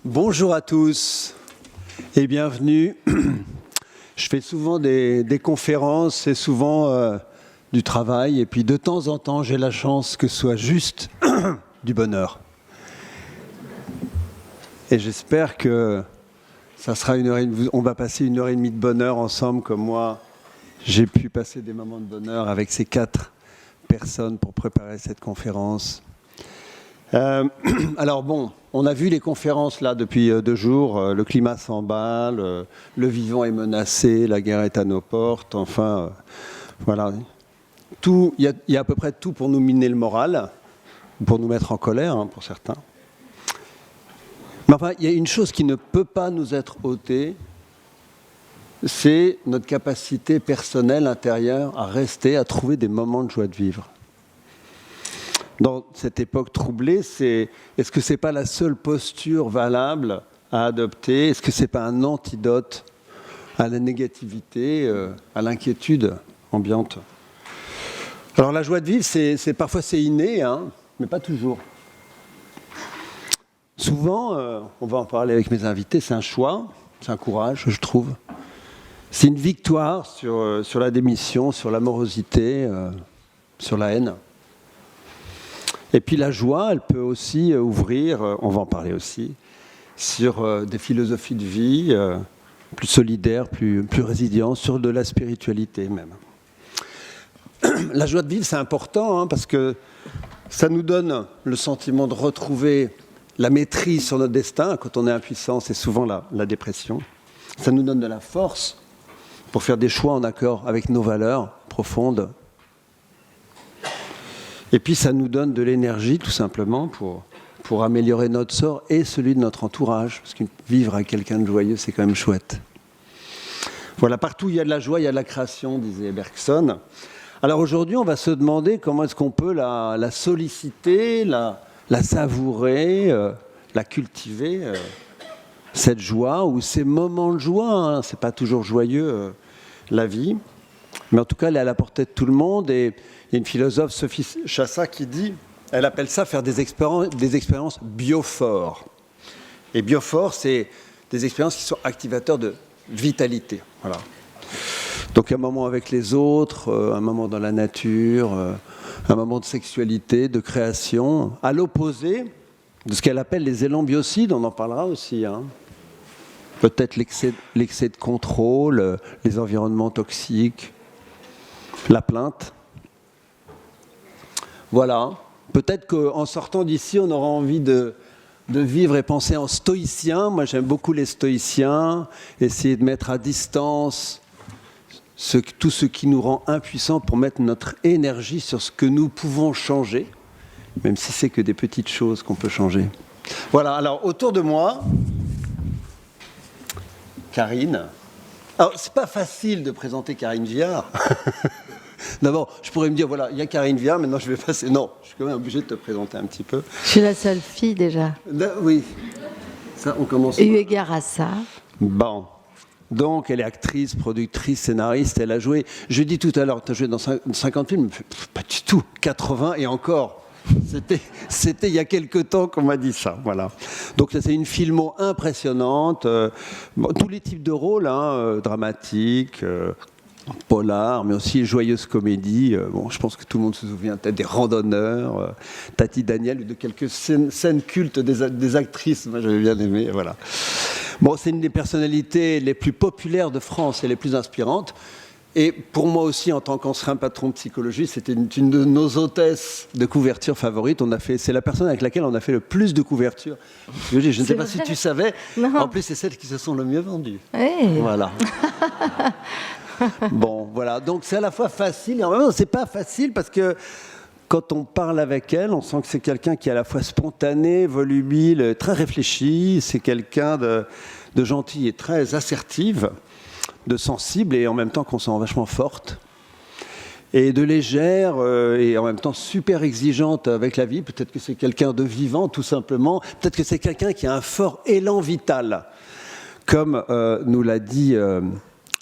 Bonjour à tous et bienvenue. Je fais souvent des conférences, c'est souvent du travail et puis de temps en temps j'ai la chance que ce soit juste du bonheur. Et j'espère que ça sera on va passer 1h30 de bonheur ensemble comme moi. J'ai pu passer des moments de bonheur avec ces 4 personnes pour préparer cette conférence. Alors bon, on a vu les conférences là depuis 2 jours, le climat s'emballe, le vivant est menacé, la guerre est à nos portes, enfin voilà. Il y a à peu près tout pour nous miner le moral, pour nous mettre en colère pour certains. Mais enfin, il y a une chose qui ne peut pas nous être ôtée, c'est notre capacité personnelle, intérieure, à rester, à trouver des moments de joie de vivre. Dans cette époque troublée, est-ce que ce n'est pas la seule posture valable à adopter? Est-ce que ce n'est pas un antidote à la négativité, à l'inquiétude ambiante? Alors la joie de vivre, parfois c'est inné, mais pas toujours. Souvent, on va en parler avec mes invités, c'est un choix, c'est un courage, je trouve. C'est une victoire sur la démission, sur l'amorosité, sur la haine. Et puis la joie, elle peut aussi ouvrir, on va en parler aussi, sur des philosophies de vie plus solidaires, plus résilientes, sur de la spiritualité même. La joie de vivre, c'est important parce que ça nous donne le sentiment de retrouver la maîtrise sur notre destin. Quand on est impuissant, c'est souvent la dépression. Ça nous donne de la force pour faire des choix en accord avec nos valeurs profondes. Et puis ça nous donne de l'énergie tout simplement pour améliorer notre sort et celui de notre entourage. Parce que vivre avec quelqu'un de joyeux, c'est quand même chouette. Voilà, partout il y a de la joie, il y a de la création, disait Bergson. Alors aujourd'hui, on va se demander comment est-ce qu'on peut la solliciter, la savourer, la cultiver, cette joie ou ces moments de joie. C'est pas toujours joyeux, la vie. Mais en tout cas, elle est à la portée de tout le monde. Et il y a une philosophe, Sophie Chassa, qui dit, elle appelle ça faire des expériences biophores. Et biophores, c'est des expériences qui sont activateurs de vitalité. Voilà. Donc un moment avec les autres, un moment dans la nature, un moment de sexualité, de création, à l'opposé de ce qu'elle appelle les élans biocides, on en parlera aussi. Peut-être l'excès de contrôle, les environnements toxiques, la plainte. Voilà. Peut-être qu'en sortant d'ici, on aura envie de vivre et penser en stoïcien. Moi, j'aime beaucoup les stoïciens. Essayer de mettre à distance tout ce qui nous rend impuissants pour mettre notre énergie sur ce que nous pouvons changer, même si c'est que des petites choses qu'on peut changer. Voilà. Alors, autour de moi, Karine. Alors, c'est pas facile de présenter Karine Viard. D'abord, je pourrais me dire, voilà, il y a Karine Viard, maintenant je vais passer... Non, je suis quand même obligé de te présenter un petit peu. Je suis la seule fille, déjà. Oui. Ça, on commence... Eu égard à ça. Bon. Donc, elle est actrice, productrice, scénariste. Elle a joué... Je dis tout à l'heure, tu as joué dans 50 films. Pas du tout. 80 et encore. C'était il y a quelque temps qu'on m'a dit ça. Voilà. Donc, c'est une filmo impressionnante. Tous les types de rôles, dramatiques... polar, mais aussi joyeuse comédie. Je pense que tout le monde se souvient peut-être des Randonneurs, Tati Daniel, ou de quelques scènes cultes des actrices. Moi, j'avais bien aimé. Voilà. Bon, c'est une des personnalités les plus populaires de France et les plus inspirantes. Et pour moi aussi, en tant qu'ancien patron de psychologie, c'était une de nos hôtesses de couverture favorites. C'est la personne avec laquelle on a fait le plus de couvertures. Je ne sais pas si tu savais. Non. En plus, c'est celles qui se sont le mieux vendues. Oui. Voilà. Bon, voilà. Donc, c'est à la fois facile et en même temps, c'est pas facile parce que quand on parle avec elle, on sent que c'est quelqu'un qui est à la fois spontané, volubile, très réfléchi. C'est quelqu'un de gentil et très assertive, de sensible et en même temps qu'on sent vachement forte. Et de légère et en même temps super exigeante avec la vie. Peut-être que c'est quelqu'un de vivant, tout simplement. Peut-être que c'est quelqu'un qui a un fort élan vital. Comme nous l'a dit...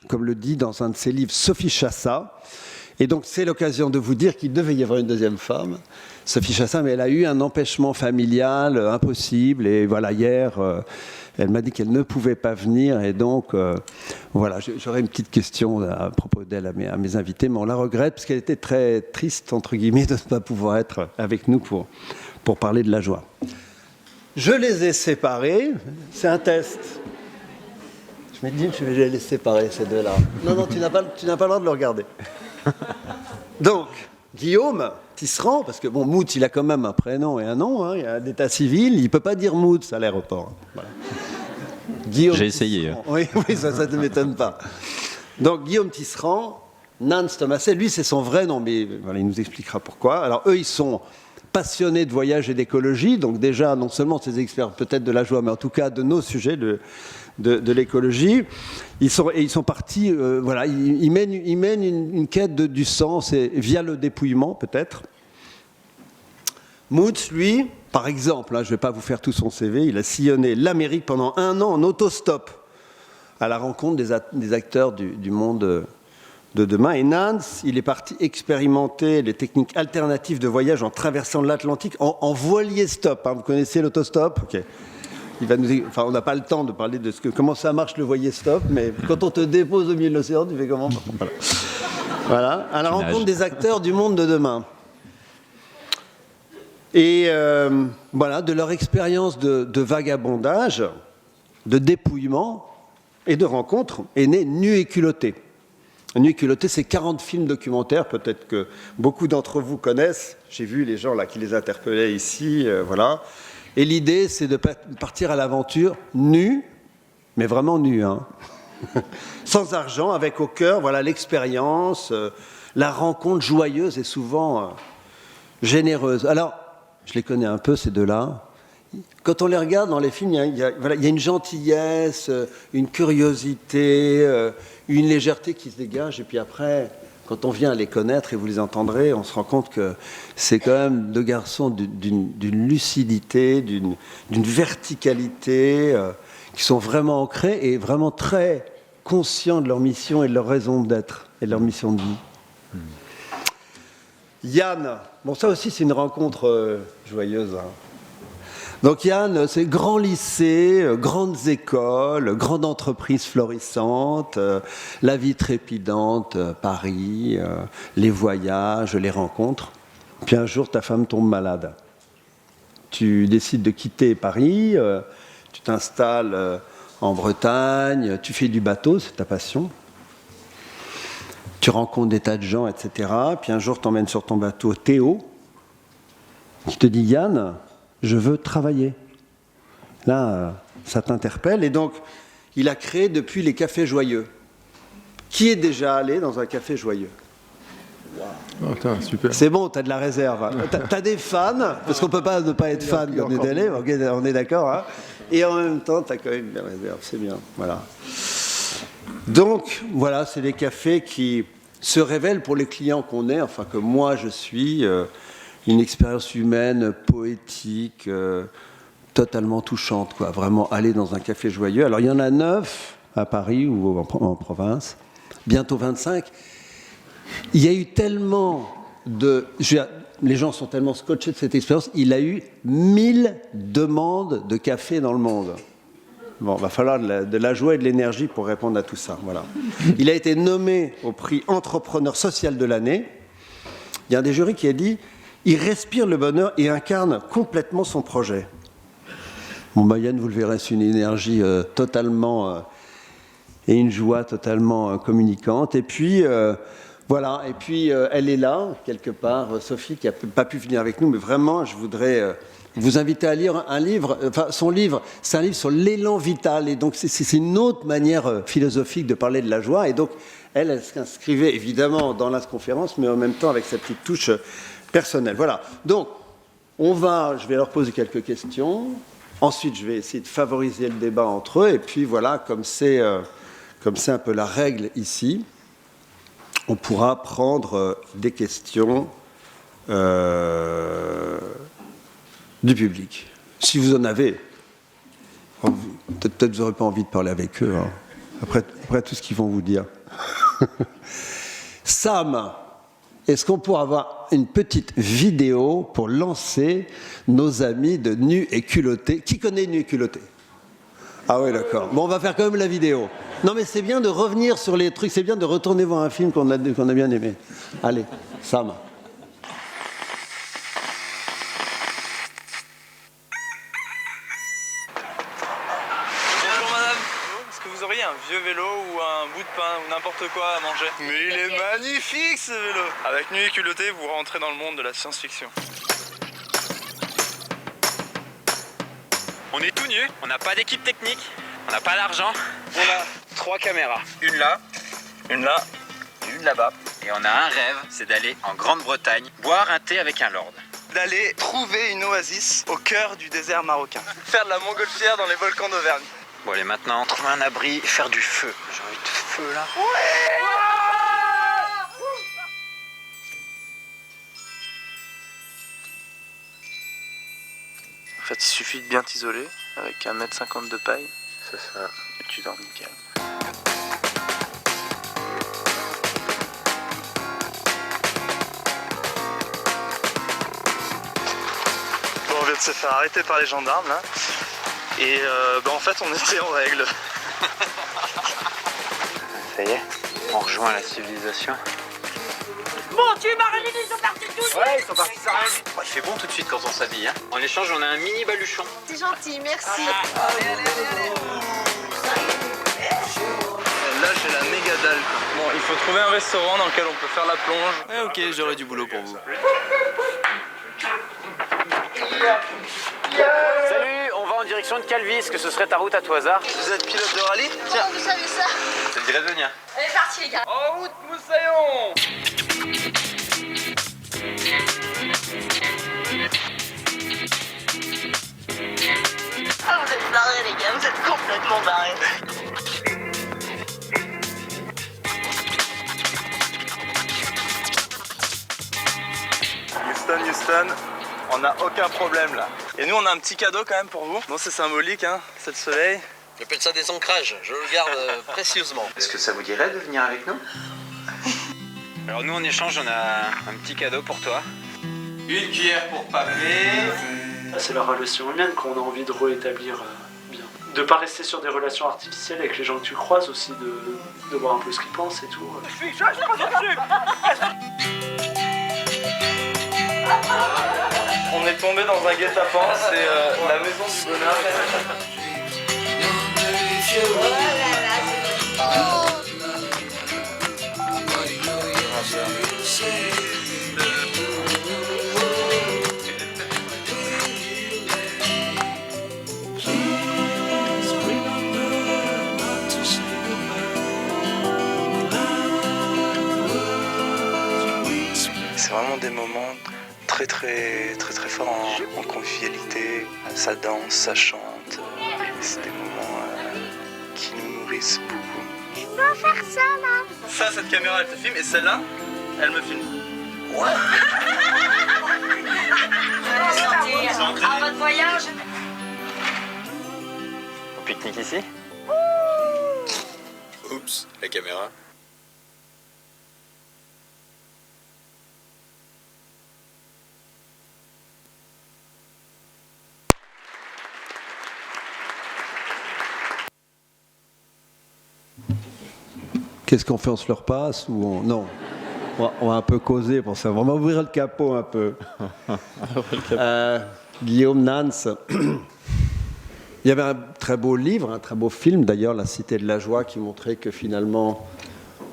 comme le dit dans un de ses livres Sophie Chassa. Et donc, c'est l'occasion de vous dire qu'il devait y avoir une deuxième femme, Sophie Chassin, mais elle a eu un empêchement familial impossible. Et voilà, hier, elle m'a dit qu'elle ne pouvait pas venir. Et donc, voilà, j'aurais une petite question à propos d'elle à mes invités, mais on la regrette parce qu'elle était très triste, entre guillemets, de ne pas pouvoir être avec nous pour parler de la joie. Je les ai séparés. C'est un test. Je me dis, je vais les séparer, ces deux-là. Non, tu n'as pas le droit de le regarder. Donc, Guillaume Tisserand, parce que bon, Moutz, il a quand même un prénom et un nom, hein, il a un état civil, il ne peut pas dire Moutz à l'aéroport. Voilà. J'ai essayé. Oui, ça ne m'étonne pas. Donc, Guillaume Tisserand, Nance Thomaset, lui, c'est son vrai nom, mais voilà, il nous expliquera pourquoi. Alors, eux, ils sont passionnés de voyage et d'écologie, donc déjà, non seulement ces experts peut-être de la joie, mais en tout cas de nos sujets de l'écologie. Ils sont partis, voilà, ils mènent une quête du sens et via le dépouillement, peut-être. Moutz, lui, par exemple, hein, je ne vais pas vous faire tout son CV, il a sillonné l'Amérique pendant 1 an en autostop à la rencontre des acteurs du monde de demain. Et Nance, il est parti expérimenter les techniques alternatives de voyage en traversant l'Atlantique en voilier stop. Hein, vous connaissez l'autostop ? Ok. On n'a pas le temps de parler de comment ça marche le voilier stop, mais quand on te dépose au milieu de l'océan, tu fais comment ? Voilà, à la rencontre des acteurs du monde de demain. Et voilà, de leur expérience de vagabondage, de dépouillement et de rencontre est né Nu et culotté. Nu et culotté, c'est 40 films documentaires, peut-être que beaucoup d'entre vous connaissent. J'ai vu les gens là qui les interpellaient ici, voilà. Et l'idée, c'est de partir à l'aventure nu, mais vraiment nu, hein. Sans argent, avec au cœur, voilà, l'expérience, la rencontre joyeuse et souvent généreuse. Alors, je les connais un peu, ces deux-là. Quand on les regarde dans les films, il y a une gentillesse, une curiosité, une légèreté qui se dégage. Et puis après, quand on vient à les connaître, et vous les entendrez, on se rend compte que c'est quand même deux garçons d'une lucidité, d'une verticalité, qui sont vraiment ancrés et vraiment très conscients de leur mission et de leur raison d'être et de leur mission de vie. Yann, bon ça aussi c'est une rencontre joyeuse. Hein. Donc Yann, c'est grand lycée, grandes écoles, grande entreprise florissante, la vie trépidante, Paris, les voyages, les rencontres. Puis un jour, ta femme tombe malade. Tu décides de quitter Paris, tu t'installes en Bretagne, tu fais du bateau, c'est ta passion. Tu rencontres des tas de gens, etc. Puis un jour, t'emmènes sur ton bateau Théo, qui te dit « Yann, je veux travailler ». Là, ça t'interpelle. Et donc, il a créé depuis les cafés joyeux. Qui est déjà allé dans un café joyeux ? Oh, super. C'est bon, t'as de la réserve. T'as des fans, parce qu'on ne peut pas ne pas être fan quand on est allé, on est d'accord. Hein, et en même temps, t'as quand même des réserves, c'est bien. Voilà. Donc, voilà, c'est des cafés qui se révèlent pour les clients qu'on est, enfin que moi je suis, une expérience humaine, poétique, totalement touchante, quoi. Vraiment aller dans un café joyeux. Alors il y en a 9 à Paris ou en province, bientôt 25. Il y a eu tellement de... les gens sont tellement scotchés de cette expérience, il a eu 1000 demandes de café dans le monde. Bon, il va falloir de la joie et de l'énergie pour répondre à tout ça. Voilà. Il a été nommé au prix Entrepreneur social de l'année. Il y a un des jurys qui a dit « Il respire le bonheur et incarne complètement son projet ». Bon, Yann, vous le verrez, c'est une énergie totalement... et une joie totalement communicante. Et puis, voilà. Et puis, elle est là, quelque part, Sophie, qui n'a pas pu venir avec nous. Mais vraiment, je voudrais... vous inviter à lire un livre, enfin son livre, c'est un livre sur l'élan vital, et donc c'est une autre manière philosophique de parler de la joie, et donc elle s'inscrivait évidemment dans la conférence, mais en même temps avec sa petite touche personnelle. Voilà, donc je vais leur poser quelques questions, ensuite je vais essayer de favoriser le débat entre eux, et puis voilà, comme c'est un peu la règle ici, on pourra prendre des questions du public. Si vous en avez, peut-être vous n'aurez pas envie de parler avec eux, hein, après tout ce qu'ils vont vous dire. Sam, est-ce qu'on pourrait avoir une petite vidéo pour lancer nos amis de Nus et Culottés? Qui connaît Nus et Culottés? Ah oui, d'accord. Bon, on va faire quand même la vidéo. Non, mais c'est bien de revenir sur les trucs, c'est bien de retourner voir un film qu'on a bien aimé. Allez, Sam. Bonjour madame, est-ce que vous auriez un vieux vélo ou un bout de pain ou n'importe quoi à manger? Mais il est magnifique ce vélo! Avec Nus et Culottés, vous rentrez dans le monde de la science-fiction. On est tout nus, on n'a pas d'équipe technique, on n'a pas d'argent. On a 3 caméras. Une là, Une là, et une là-bas. Et on a un rêve, c'est d'aller en Grande-Bretagne, boire un thé avec un lord. d'aller trouver une oasis au cœur du désert marocain. Faire de la montgolfière dans les volcans d'Auvergne. Bon allez maintenant, trouver un abri et faire du feu. J'ai envie de feu là. En fait, il suffit de bien t'isoler avec 1,50 m de paille. C'est ça. Et tu dors nickel. Bon, on vient de se faire arrêter par les gendarmes là. Et en fait, on était en règle. Ça y est, on rejoint la civilisation. Mon Dieu, Marilyn, ils sont partis tous. Ouais, ils sont partis ça. Il fait bon tout de suite quand on s'habille. Hein. En échange, on a un mini baluchon. C'est gentil, merci. Là, j'ai la méga dalle. Bon, il faut trouver un restaurant dans lequel on peut faire la plonge. Ok, j'aurai du boulot pour vous. Salut, on va en direction de Calvi. Est-ce que ce serait ta route à tout hasard? Vous êtes pilote de rallye? Tiens, vous savez ça? Ça te dirait de venir. Elle est partie, les gars. En route, Moussaillon! Ah, vous êtes barrés, les gars, vous êtes complètement barrés. Houston, on n'a aucun problème là. Et nous, on a un petit cadeau quand même pour vous. Bon, c'est symbolique, hein, c'est le soleil. J'appelle ça des ancrages, je le garde précieusement. Est-ce que ça vous dirait de venir avec nous? Alors nous en échange on a un petit cadeau pour toi. Une cuillère pour papé. C'est la relation humaine qu'on a envie de rétablir bien. De pas rester sur des relations artificielles avec les gens que tu croises aussi, de voir un peu ce qu'ils pensent et tout. On est tombé dans un guet-apens, c'est la maison du bonheur. C'est vraiment des moments très forts en convivialité. Ça danse, ça chante. C'est des moments qui nous nourrissent beaucoup. Je peux faire ça, là. Ça, cette caméra, elle te filme, et celle-là, elle me filme. Santé. À votre voyage. On pique-nique ici? Oups, la caméra. Qu'est-ce qu'on fait? On se le repasse ou on... Non. On va un peu causer pour ça. On va ouvrir le capot un peu. Guillaume Nance. Il y avait un très beau livre, un très beau film d'ailleurs, La Cité de la Joie, qui montrait que finalement,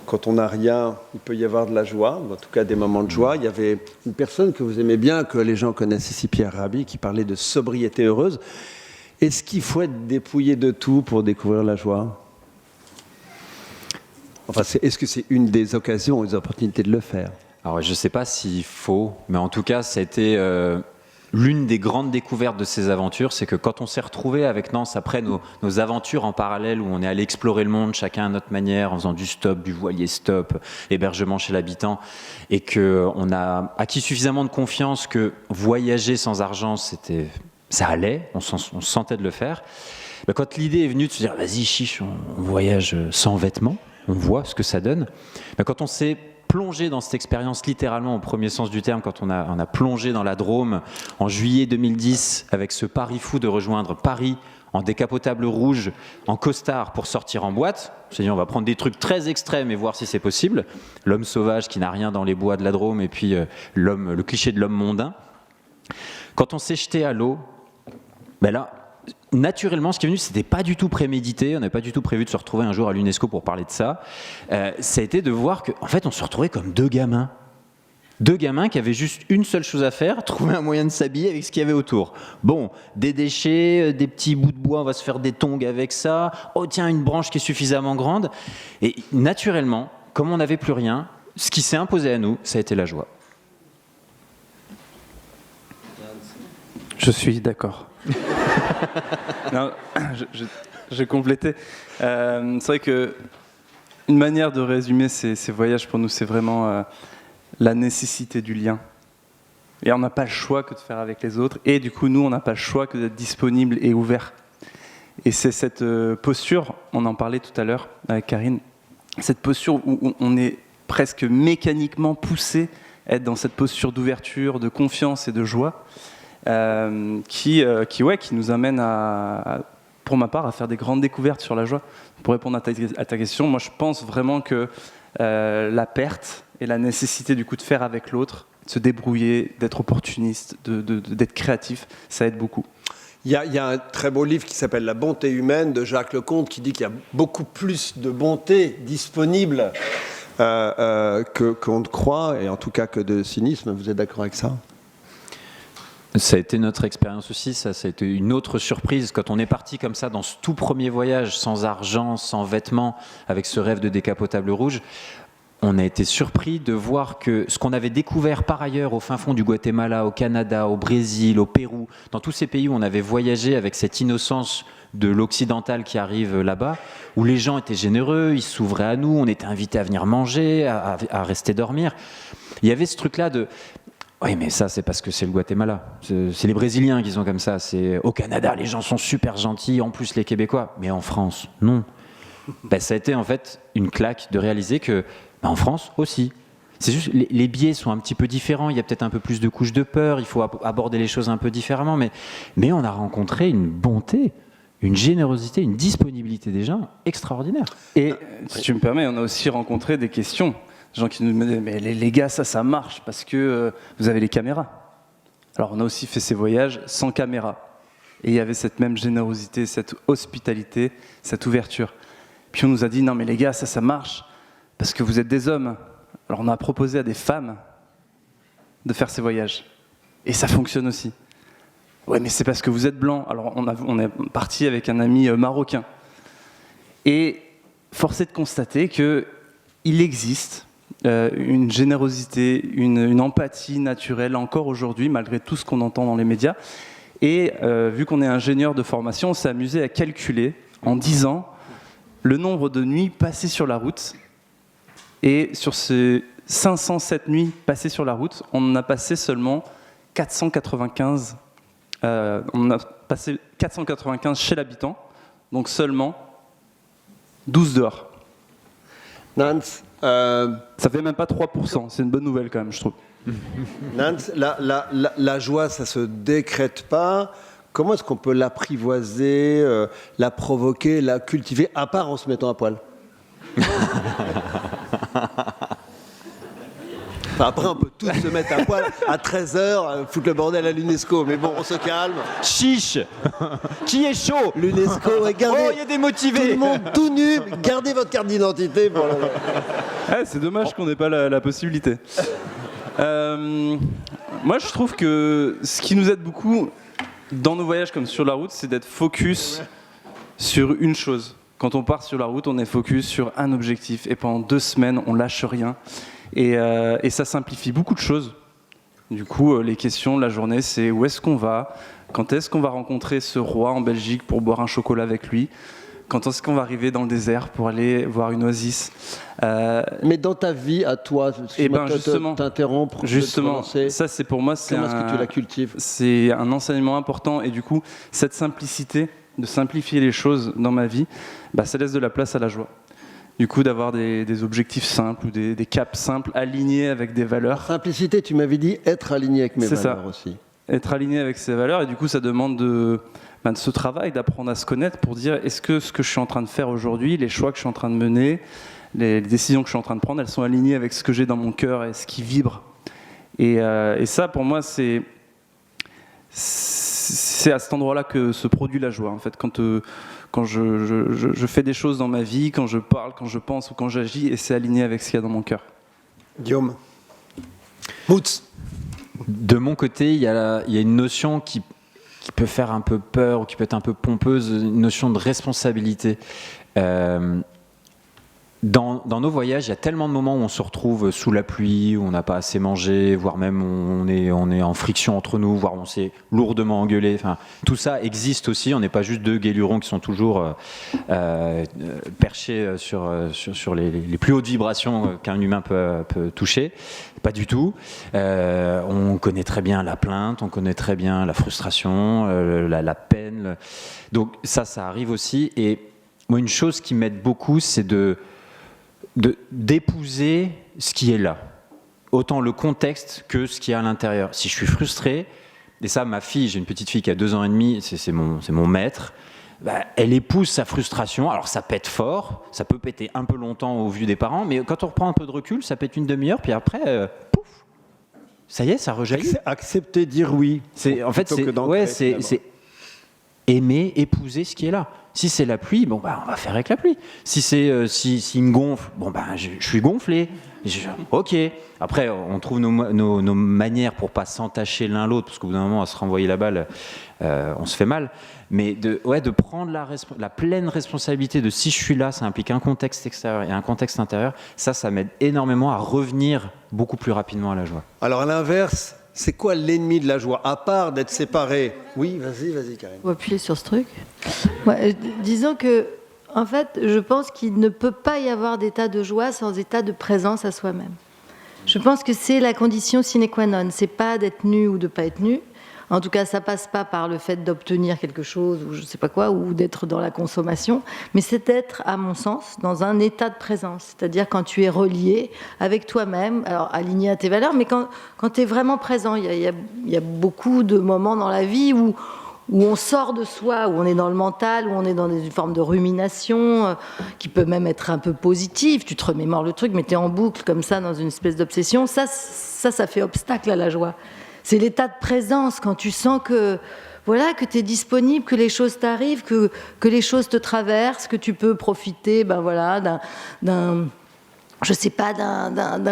quand on n'a rien, il peut y avoir de la joie, en tout cas des moments de joie. Il y avait une personne que vous aimez bien, que les gens connaissent ici, Pierre Rabhi, qui parlait de sobriété heureuse. Est-ce qu'il faut être dépouillé de tout pour découvrir la joie? Enfin, est-ce que c'est une des occasions, des opportunités de le faire? Alors, je ne sais pas s'il faut, mais en tout cas, ça a été l'une des grandes découvertes de ces aventures, c'est que quand on s'est retrouvé avec Nance après nos aventures en parallèle, où on est allé explorer le monde, chacun à notre manière, en faisant du stop, du voilier stop, hébergement chez l'habitant, et qu'on a acquis suffisamment de confiance que voyager sans argent, ça allait, on se sentait de le faire. Ben, quand l'idée est venue de se dire, vas-y chiche, on voyage sans vêtements, on voit ce que ça donne. Ben, quand on s'est plongé dans cette expérience littéralement au premier sens du terme quand on a plongé dans la Drôme en juillet 2010 avec ce pari fou de rejoindre Paris en décapotable rouge, en costard pour sortir en boîte. On s'est dit on va prendre des trucs très extrêmes et voir si c'est possible. L'homme sauvage qui n'a rien dans les bois de la Drôme et puis le cliché de l'homme mondain. Quand on s'est jeté à l'eau, ben là, naturellement, ce qui est venu, c'était pas du tout prémédité. On n'avait pas du tout prévu de se retrouver un jour à l'UNESCO pour parler de ça. Ça a été de voir qu'en fait, on se retrouvait comme deux gamins. Deux gamins qui avaient juste une seule chose à faire, trouver un moyen de s'habiller avec ce qu'il y avait autour. Bon, des déchets, des petits bouts de bois, on va se faire des tongs avec ça. Oh tiens, une branche qui est suffisamment grande. Et naturellement, comme on n'avait plus rien, ce qui s'est imposé à nous, ça a été la joie. Je suis d'accord. Non, je complétais. C'est vrai que une manière de résumer ces voyages pour nous, c'est vraiment la nécessité du lien. Et on n'a pas le choix que de faire avec les autres. Et du coup, nous, on n'a pas le choix que d'être disponible et ouvert. Et c'est cette posture, on en parlait tout à l'heure avec Karine, cette posture où on est presque mécaniquement poussé à être dans cette posture d'ouverture, de confiance et de joie. Qui nous amène pour ma part, à faire des grandes découvertes sur la joie. Pour répondre à ta question, moi je pense vraiment que la perte et la nécessité du coup de faire avec l'autre, de se débrouiller, d'être opportuniste, d'être créatif, ça aide beaucoup. Il y a un très beau livre qui s'appelle La bonté humaine de Jacques Leconte qui dit qu'il y a beaucoup plus de bonté disponible qu'on ne croit, et en tout cas que de cynisme. Vous êtes d'accord avec ça ? Ça a été notre expérience aussi, ça a été une autre surprise. Quand on est parti comme ça dans ce tout premier voyage, sans argent, sans vêtements, avec ce rêve de décapotable rouge, on a été surpris de voir que ce qu'on avait découvert par ailleurs au fin fond du Guatemala, au Canada, au Brésil, au Pérou, dans tous ces pays où on avait voyagé avec cette innocence de l'occidental qui arrive là-bas, où les gens étaient généreux, ils s'ouvraient à nous, on était invités à venir manger, à rester dormir. Il y avait ce truc-là de... Oui, mais ça, c'est parce que c'est le Guatemala. C'est les Brésiliens qui sont comme ça. C'est au Canada, les gens sont super gentils, en plus les Québécois. Mais en France, non. Ça a été en fait une claque de réaliser que, en France aussi. C'est juste, les biais sont un petit peu différents. Il y a peut-être un peu plus de couches de peur. Il faut aborder les choses un peu différemment. Mais on a rencontré une bonté, une générosité, une disponibilité des gens extraordinaire. Et si tu me permets, on a aussi rencontré des questions. Des gens qui nous demandaient, mais les gars, ça marche parce que vous avez les caméras. Alors on a aussi fait ces voyages sans caméra. Et il y avait cette même générosité, cette hospitalité, cette ouverture. Puis on nous a dit, non mais les gars, ça marche parce que vous êtes des hommes. Alors on a proposé à des femmes de faire ces voyages. Et ça fonctionne aussi. Ouais, mais c'est parce que vous êtes blancs. Alors on est parti avec un ami marocain. Et force est de constater qu'il existe une générosité, une empathie naturelle encore aujourd'hui, malgré tout ce qu'on entend dans les médias. Et vu qu'on est ingénieur de formation, on s'est amusé à calculer en 10 ans le nombre de nuits passées sur la route. Et sur ces 507 nuits passées sur la route, on en a passé seulement 495. On a passé 495 chez l'habitant, donc seulement 12 dehors. Nance, ça fait même pas 3%, c'est une bonne nouvelle quand même, je trouve. Nance, la joie, ça se décrète pas. Comment est-ce qu'on peut l'apprivoiser, la provoquer, la cultiver, à part en se mettant à poil? Après, on peut tous se mettre à poil à 13h, foutre le bordel à l'UNESCO. Mais bon, on se calme. Chiche. Qui est chaud? L'UNESCO, regardez. Oh, il y a des motivés. Tout le monde tout nu. Gardez votre carte d'identité. Pour c'est dommage qu'on n'ait pas la possibilité. Moi, je trouve que ce qui nous aide beaucoup dans nos voyages comme sur la route, c'est d'être focus sur une chose. Quand on part sur la route, on est focus sur un objectif. Et pendant 2 semaines, on lâche rien. Et ça simplifie beaucoup de choses. Du coup, les questions de la journée, c'est où est-ce qu'on va? Quand est-ce qu'on va rencontrer ce roi en Belgique pour boire un chocolat avec lui? Quand est-ce qu'on va arriver dans le désert pour aller voir une oasis? Mais dans ta vie, à toi, justement, t'interrompre, justement, ça c'est pour moi, comment est-ce que tu la cultives? C'est un enseignement important. Et du coup, cette simplicité, de simplifier les choses dans ma vie, ça laisse de la place à la joie. du coup d'avoir des objectifs simples ou des caps simples alignés avec des valeurs. Simplicité, tu m'avais dit être aligné avec mes C'est valeurs ça. aussi. Être aligné avec ses valeurs, et du coup ça demande de ce travail, d'apprendre à se connaître pour dire est-ce que ce que je suis en train de faire aujourd'hui, les choix que je suis en train de mener, les décisions que je suis en train de prendre, elles sont alignées avec ce que j'ai dans mon cœur et ce qui vibre. Et ça, pour moi, c'est à cet endroit-là que se produit la joie. En fait, quand je fais des choses dans ma vie, quand je parle, quand je pense ou quand j'agis, et c'est aligné avec ce qu'il y a dans mon cœur. Guillaume. Moots. De mon côté, il y a une notion qui peut faire un peu peur ou qui peut être un peu pompeuse, une notion de responsabilité. Dans nos voyages, il y a tellement de moments où on se retrouve sous la pluie, où on n'a pas assez mangé, voire même on est en friction entre nous, voire on s'est lourdement engueulé. Enfin, tout ça existe aussi. On n'est pas juste deux guélurons qui sont toujours perchés sur les plus hautes vibrations qu'un humain peut toucher. Pas du tout. On connaît très bien la plainte, on connaît très bien la frustration, la peine. Donc ça arrive aussi. Et moi, une chose qui m'aide beaucoup, c'est d'épouser ce qui est là, autant le contexte que ce qui est à l'intérieur. Si je suis frustré, et ça, ma fille, j'ai une petite fille qui a 2 ans et demi, c'est mon maître, elle épouse sa frustration. Alors ça pète fort, ça peut péter un peu longtemps au vu des parents, mais quand on reprend un peu de recul, ça pète une demi-heure, puis après, pouf, ça y est, ça rejaillit. Accepter, dire oui. C'est aimer, épouser ce qui est là. Si c'est la pluie, on va faire avec la pluie. Si s'il me gonfle, je suis gonflé. Ok. Après, on trouve nos manières pour pas s'entacher l'un l'autre, parce qu'au bout d'un moment, à se renvoyer la balle, on se fait mal. Mais de prendre la pleine responsabilité de si je suis là, ça implique un contexte extérieur et un contexte intérieur. Ça m'aide énormément à revenir beaucoup plus rapidement à la joie. Alors à l'inverse, c'est quoi l'ennemi de la joie, à part d'être séparé? Oui, vas-y, Karine. On va appuyer sur ce truc. Ouais, disons que, en fait, je pense qu'il ne peut pas y avoir d'état de joie sans état de présence à soi-même. Je pense que c'est la condition sine qua non. C'est pas d'être nu ou de pas être nu. En tout cas, ça passe pas par le fait d'obtenir quelque chose ou je sais pas quoi, ou d'être dans la consommation, mais c'est d'être, à mon sens, dans un état de présence. C'est-à-dire quand tu es relié avec toi-même, alors aligné à tes valeurs, mais quand tu es vraiment présent. Il y a beaucoup de moments dans la vie où on sort de soi, où on est dans le mental, où on est dans une forme de rumination qui peut même être un peu positive. Tu te remémores le truc, mais tu es en boucle comme ça dans une espèce d'obsession. Ça fait obstacle à la joie. C'est l'état de présence, quand tu sens que tu es disponible, que les choses t'arrivent, que les choses te traversent, que tu peux profiter d'un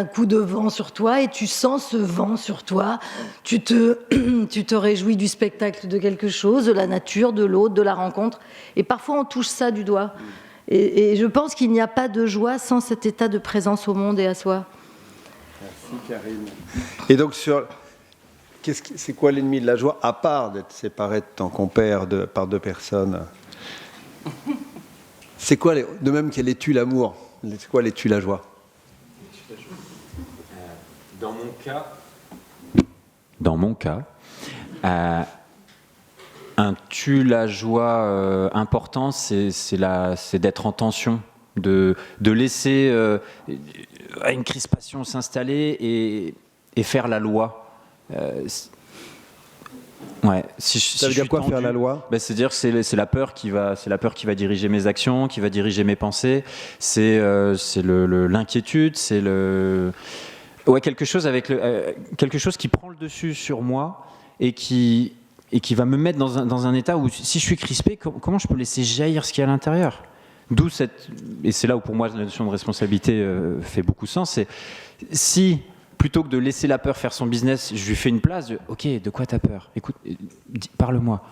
coup de vent sur toi, et tu sens ce vent sur toi. Tu te réjouis du spectacle de quelque chose, de la nature, de l'autre, de la rencontre. Et parfois, on touche ça du doigt. Et je pense qu'il n'y a pas de joie sans cet état de présence au monde et à soi. Merci, Karine. Et donc, c'est quoi l'ennemi de la joie, à part d'être séparé de ton compère par 2 personnes? C'est quoi, de même qu'elle tue l'amour, c'est quoi les tue la joie? Dans mon cas, un tue la joie important, c'est d'être en tension, de laisser une crispation s'installer et faire la loi. Ça veut dire quoi, faire la loi? C'est-à-dire que c'est la peur qui va diriger mes actions, qui va diriger mes pensées. C'est l'inquiétude, c'est quelque chose qui prend le dessus sur moi et qui va me mettre dans un état où, si je suis crispé, comment je peux laisser jaillir ce qu'il y a à l'intérieur? Et c'est là où pour moi la notion de responsabilité fait beaucoup sens. C'est si plutôt que de laisser la peur faire son business, je lui fais une place de « Ok, de quoi t'as peur? Écoute, parle-moi.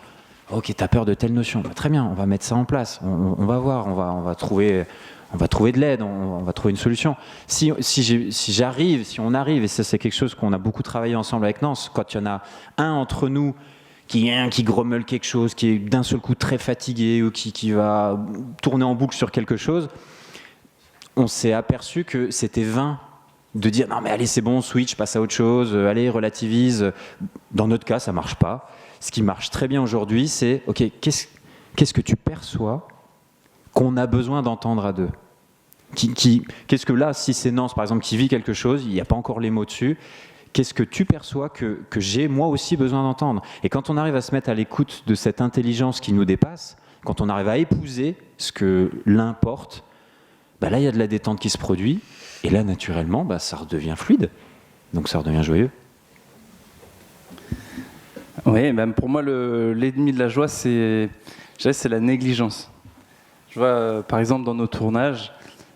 Ok, t'as peur de telle notion. Très bien, on va mettre ça en place. On va voir, on va trouver de l'aide, on va trouver une solution. Si on arrive, et ça c'est quelque chose qu'on a beaucoup travaillé ensemble avec Nance, quand il y en a un entre nous qui grommelle quelque chose, qui est d'un seul coup très fatigué ou qui va tourner en boucle sur quelque chose, on s'est aperçu que c'était vain de dire non mais allez c'est bon, switch, passe à autre chose, allez relativise. Dans notre cas ça marche pas. Ce qui marche très bien aujourd'hui, c'est ok, qu'est-ce que tu perçois qu'on a besoin d'entendre à 2? Qu'est-ce que là, si c'est Nance, par exemple, qui vit quelque chose, il n'y a pas encore les mots dessus, qu'est-ce que tu perçois que j'ai moi aussi besoin d'entendre? Et quand on arrive à se mettre à l'écoute de cette intelligence qui nous dépasse, quand on arrive à épouser ce que l'un porte, bah là, il y a de la détente qui se produit, et là, naturellement, bah, ça redevient fluide, donc ça redevient joyeux. Oui, même pour moi, l'ennemi de la joie, c'est la négligence. Je vois, par exemple, dans nos tournages,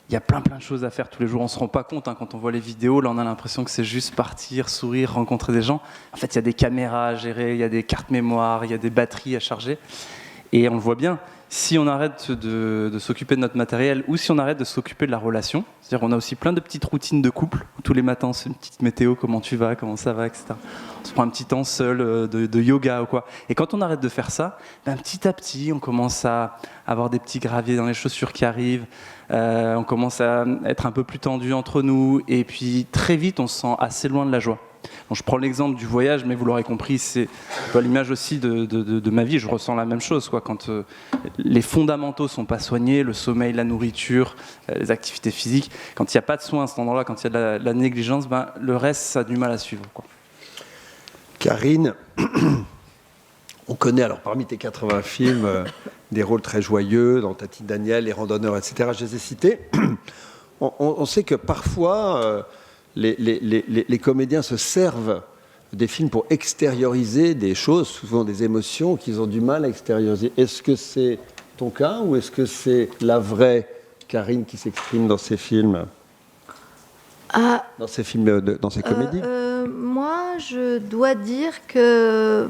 il y a plein de choses à faire tous les jours. On ne se rend pas compte, quand on voit les vidéos, là on a l'impression que c'est juste partir, sourire, rencontrer des gens. En fait, il y a des caméras à gérer, il y a des cartes mémoire, il y a des batteries à charger. Et on le voit bien, si on arrête de s'occuper de notre matériel ou si on arrête de s'occuper de la relation, c'est-à-dire on a aussi plein de petites routines de couple, où tous les matins c'est une petite météo, comment tu vas, comment ça va, etc. On se prend un petit temps seul de yoga ou quoi. Et quand on arrête de faire ça, petit à petit on commence à avoir des petits graviers dans les chaussures qui arrivent, on commence à être un peu plus tendu entre nous, et puis très vite on se sent assez loin de la joie. Bon, je prends l'exemple du voyage, mais vous l'aurez compris, c'est l'image aussi de ma vie. Je ressens la même chose, quand les fondamentaux sont pas soignés, le sommeil, la nourriture, les activités physiques. Quand il n'y a pas de soins à cet endroit-là, quand il y a de la négligence, le reste, ça a du mal à suivre, quoi. Karine, on connaît alors parmi tes 80 films des rôles très joyeux, dans Tati Daniel, Les Randonneurs, etc. Je les ai cités. On sait que parfois les comédiens se servent des films pour extérioriser des choses, souvent des émotions qu'ils ont du mal à extérioriser. Est-ce que c'est ton cas ou est-ce que c'est la vraie Karine qui s'exprime dans ces films? Dans ces films, dans ces comédies? Moi, je dois dire que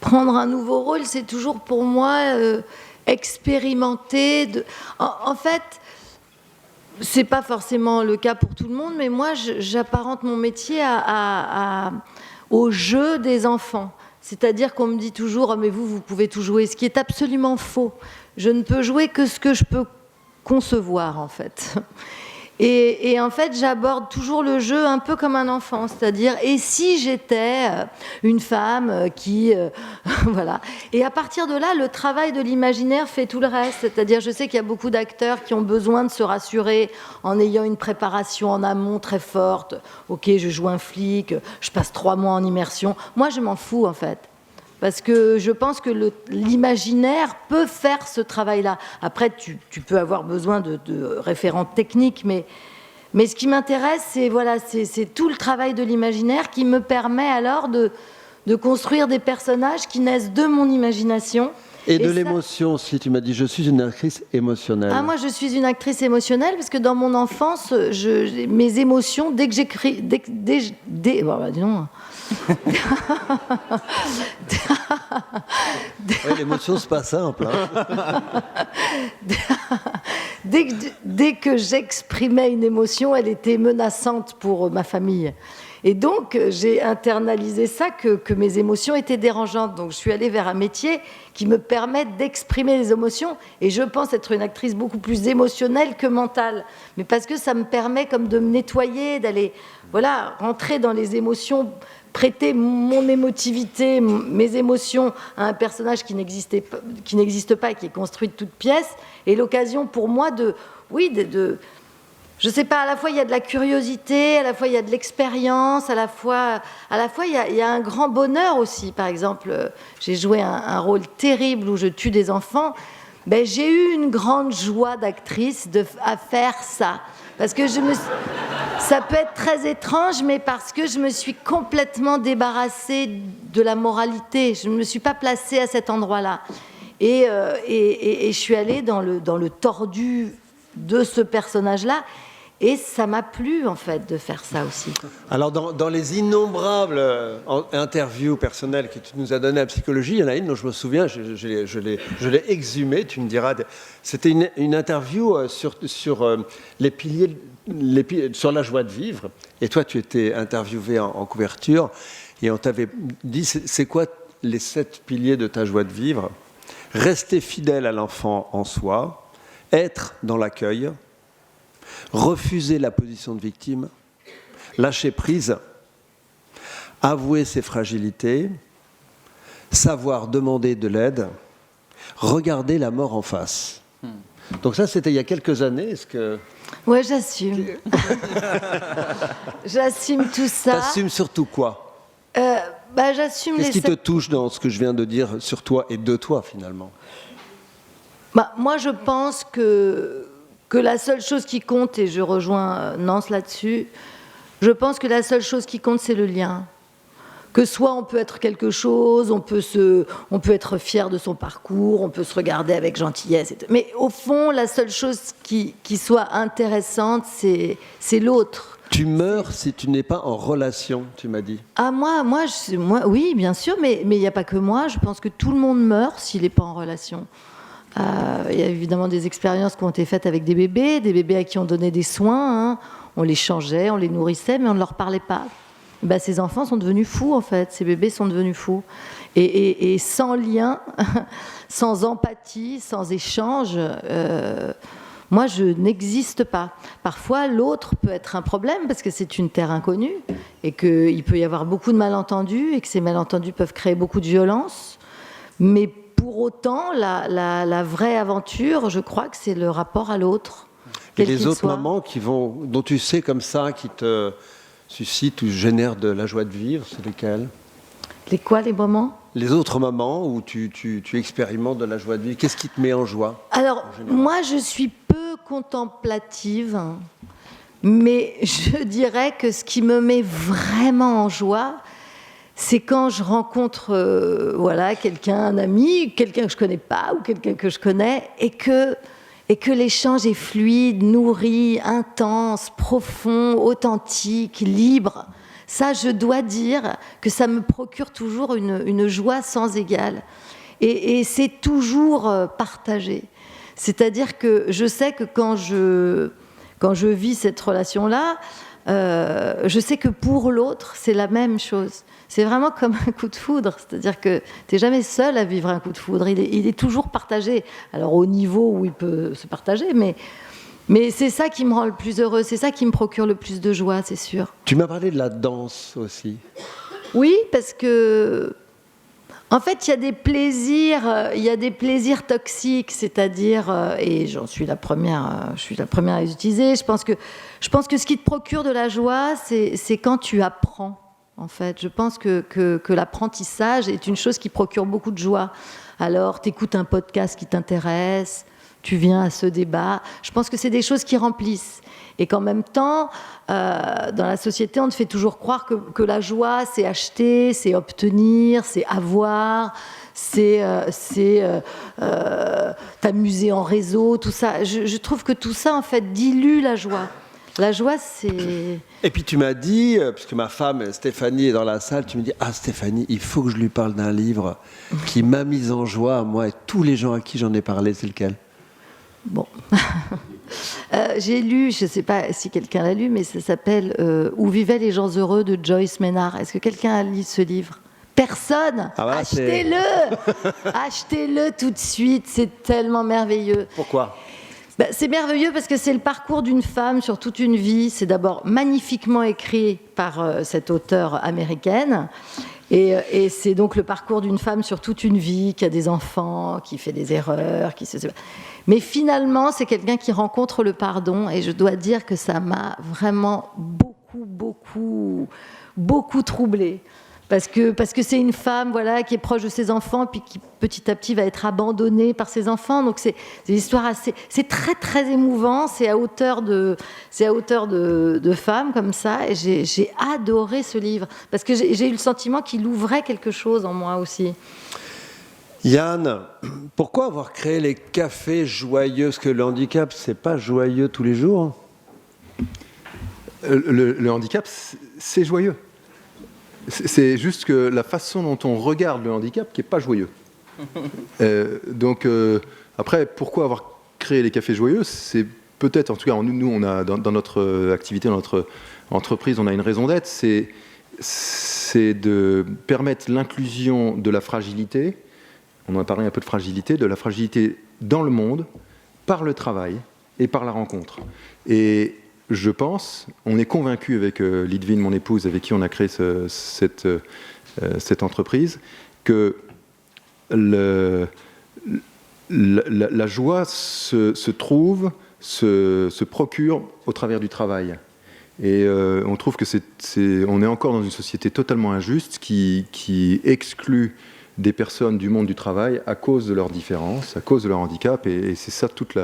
prendre un nouveau rôle, c'est toujours pour moi expérimenter. En fait, c'est pas forcément le cas pour tout le monde, mais moi, j'apparente mon métier au jeu des enfants. C'est-à-dire qu'on me dit toujours, oh, mais vous pouvez tout jouer, ce qui est absolument faux. Je ne peux jouer que ce que je peux concevoir, en fait. Et en fait, j'aborde toujours le jeu un peu comme un enfant, c'est-à-dire, et si j'étais une femme qui... voilà. Et à partir de là, le travail de l'imaginaire fait tout le reste. C'est-à-dire, je sais qu'il y a beaucoup d'acteurs qui ont besoin de se rassurer en ayant une préparation en amont très forte. Ok, je joue un flic, je passe 3 mois en immersion. Moi, je m'en fous, en fait. Parce que je pense que l'imaginaire peut faire ce travail-là. Après, tu peux avoir besoin de référents techniques, mais ce qui m'intéresse, c'est tout le travail de l'imaginaire qui me permet alors de construire des personnages qui naissent de mon imagination. Et de l'émotion, si tu m'as dit, je suis une actrice émotionnelle. Moi, je suis une actrice émotionnelle parce que dans mon enfance, mes émotions, dès que j'écris... dis donc... l'émotion, c'est pas simple. Dès que j'exprimais une émotion, elle était menaçante pour ma famille. Et donc, j'ai internalisé ça, que mes émotions étaient dérangeantes. Donc, je suis allée vers un métier qui me permet d'exprimer les émotions. Et je pense être une actrice beaucoup plus émotionnelle que mentale. Mais parce que ça me permet comme de me nettoyer, d'aller rentrer dans les émotions, prêter mon émotivité, mes émotions à un personnage qui n'existe pas et qui est construit de toutes pièces. Et l'occasion pour moi je sais pas, à la fois il y a de la curiosité, à la fois il y a de l'expérience, à la fois il y a un grand bonheur aussi. Par exemple, j'ai joué un rôle terrible où je tue des enfants. J'ai eu une grande joie d'actrice à faire ça. Parce que ça peut être très étrange, mais parce que je me suis complètement débarrassée de la moralité. Je ne me suis pas placée à cet endroit-là. Et je suis allée dans le tordu de ce personnage-là. Et ça m'a plu, en fait, de faire ça aussi. Alors, dans les innombrables interviews personnelles que tu nous as données à Psychologie, il y en a une dont je me souviens, je l'ai exhumée, tu me diras. C'était une interview sur les piliers, sur la joie de vivre. Et toi, tu étais interviewé en couverture, et on t'avait dit, c'est quoi les 7 piliers de ta joie de vivre? Rester fidèle à l'enfant en soi, être dans l'accueil, refuser la position de victime, lâcher prise, avouer ses fragilités, savoir demander de l'aide, regarder la mort en face. Donc ça, c'était il y a quelques années. Est-ce que Ouais, j'assume. J'assume tout ça. t'assumes surtout quoi? J'assume Qu'est-ce les qui te touche dans ce que je viens de dire sur toi et de toi, finalement? Moi, je pense que la seule chose qui compte, et je rejoins Nance là-dessus, je pense que la seule chose qui compte, c'est le lien. Que soit on peut être quelque chose, on peut être fier de son parcours, on peut se regarder avec gentillesse. Mais au fond, la seule chose qui soit intéressante, c'est l'autre. Tu meurs si tu n'es pas en relation, tu m'as dit. Ah, moi, oui, bien sûr, mais il n'y a pas que moi. Je pense que tout le monde meurt s'il n'est pas en relation. Il y a évidemment des expériences qui ont été faites avec des bébés à qui on donnait des soins. Hein. On les changeait, on les nourrissait, mais on ne leur parlait pas. Ces enfants sont devenus fous, en fait. Ces bébés sont devenus fous. Et sans lien, sans empathie, sans échange, moi, je n'existe pas. Parfois, l'autre peut être un problème parce que c'est une terre inconnue et qu'il peut y avoir beaucoup de malentendus et que ces malentendus peuvent créer beaucoup de violence. Mais pour autant, la vraie aventure, je crois que c'est le rapport à l'autre. Et les autres moments dont tu sais comme ça, qui te suscitent ou génèrent de la joie de vivre, c'est lesquels? Les moments? Les autres moments où tu expérimentes de la joie de vivre, qu'est-ce qui te met en joie? Alors, moi, je suis peu contemplative, mais je dirais que ce qui me met vraiment en joie, c'est quand je rencontre quelqu'un, un ami, quelqu'un que je connais pas ou quelqu'un que je connais, et que l'échange est fluide, nourri, intense, profond, authentique, libre. Ça, je dois dire que ça me procure toujours une joie sans égale. Et c'est toujours partagé. C'est-à-dire que je sais que quand je vis cette relation-là, je sais que pour l'autre, c'est la même chose. C'est vraiment comme un coup de foudre. C'est-à-dire que tu n'es jamais seul à vivre un coup de foudre. Il est toujours partagé. Alors au niveau où il peut se partager, mais c'est ça qui me rend le plus heureux. C'est ça qui me procure le plus de joie, c'est sûr. Tu m'as parlé de la danse aussi. Oui, parce que... En fait, il y a des plaisirs toxiques, c'est-à-dire, et j'en suis la première, je suis la première à les utiliser. Je pense que ce qui te procure de la joie, c'est quand tu apprends. En fait, je pense que l'apprentissage est une chose qui procure beaucoup de joie. Alors, tu écoutes un podcast qui t'intéresse, tu viens à ce débat. Je pense que c'est des choses qui remplissent. Et qu'en même temps, dans la société, on te fait toujours croire que la joie, c'est acheter, c'est obtenir, c'est avoir, c'est t'amuser en réseau, tout ça. Je trouve que tout ça, en fait, dilue la joie. La joie, c'est... Et puis tu m'as dit, puisque ma femme Stéphanie est dans la salle, tu me dis « Ah Stéphanie, il faut que je lui parle d'un livre qui m'a mise en joie, moi et tous les gens à qui j'en ai parlé. » C'est lequel? Bon. J'ai lu, je ne sais pas si quelqu'un l'a lu, mais ça s'appelle « Où vivaient les gens heureux » de Joyce Maynard. Est-ce que quelqu'un a lu ce livre? Personne. Achetez-le. Achetez-le tout de suite, c'est tellement merveilleux. Pourquoi? C'est merveilleux parce que c'est le parcours d'une femme sur toute une vie. C'est d'abord magnifiquement écrit par cette auteure américaine. Et c'est donc le parcours d'une femme sur toute une vie, qui a des enfants, qui fait des erreurs, Mais finalement, c'est quelqu'un qui rencontre le pardon. Et je dois dire que ça m'a vraiment beaucoup troublée. Parce que c'est une femme qui est proche de ses enfants puis qui petit à petit va être abandonnée par ses enfants. Donc c'est une histoire assez... C'est très très émouvant, c'est à hauteur de femmes comme ça. Et j'ai adoré ce livre parce que j'ai eu le sentiment qu'il ouvrait quelque chose en moi aussi. Yann, pourquoi avoir créé les cafés joyeux? Parce que le handicap, c'est pas joyeux tous les jours. Le handicap, c'est joyeux. C'est juste que la façon dont on regarde le handicap qui n'est pas joyeux. Après, pourquoi avoir créé les cafés joyeux? C'est peut-être, en tout cas, nous on a, dans notre activité, dans notre entreprise, on a une raison d'être, c'est de permettre l'inclusion de la fragilité, on en a parlé un peu de la fragilité dans le monde, par le travail et par la rencontre. Et je pense, on est convaincu avec Lidvine, mon épouse, avec qui on a créé cette entreprise, que la joie se trouve, se procure au travers du travail. Et on trouve que on est encore dans une société totalement injuste qui exclut des personnes du monde du travail à cause de leurs différences, à cause de leur handicap. Et c'est ça toute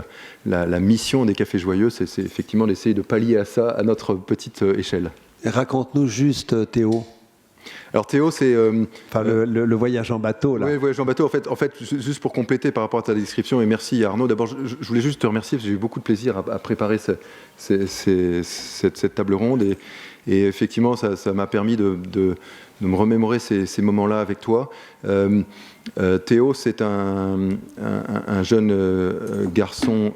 la mission des Cafés Joyeux, c'est effectivement d'essayer de pallier à ça à notre petite échelle. Et raconte-nous juste, Théo. Alors Théo, c'est... le voyage en bateau, là. Oui, le voyage en bateau. En fait, juste pour compléter par rapport à ta description, et merci Arnaud. D'abord, je voulais juste te remercier, parce que j'ai eu beaucoup de plaisir à préparer cette table ronde. Et effectivement, ça m'a permis de me remémorer ces moments-là avec toi. Théo, c'est un jeune garçon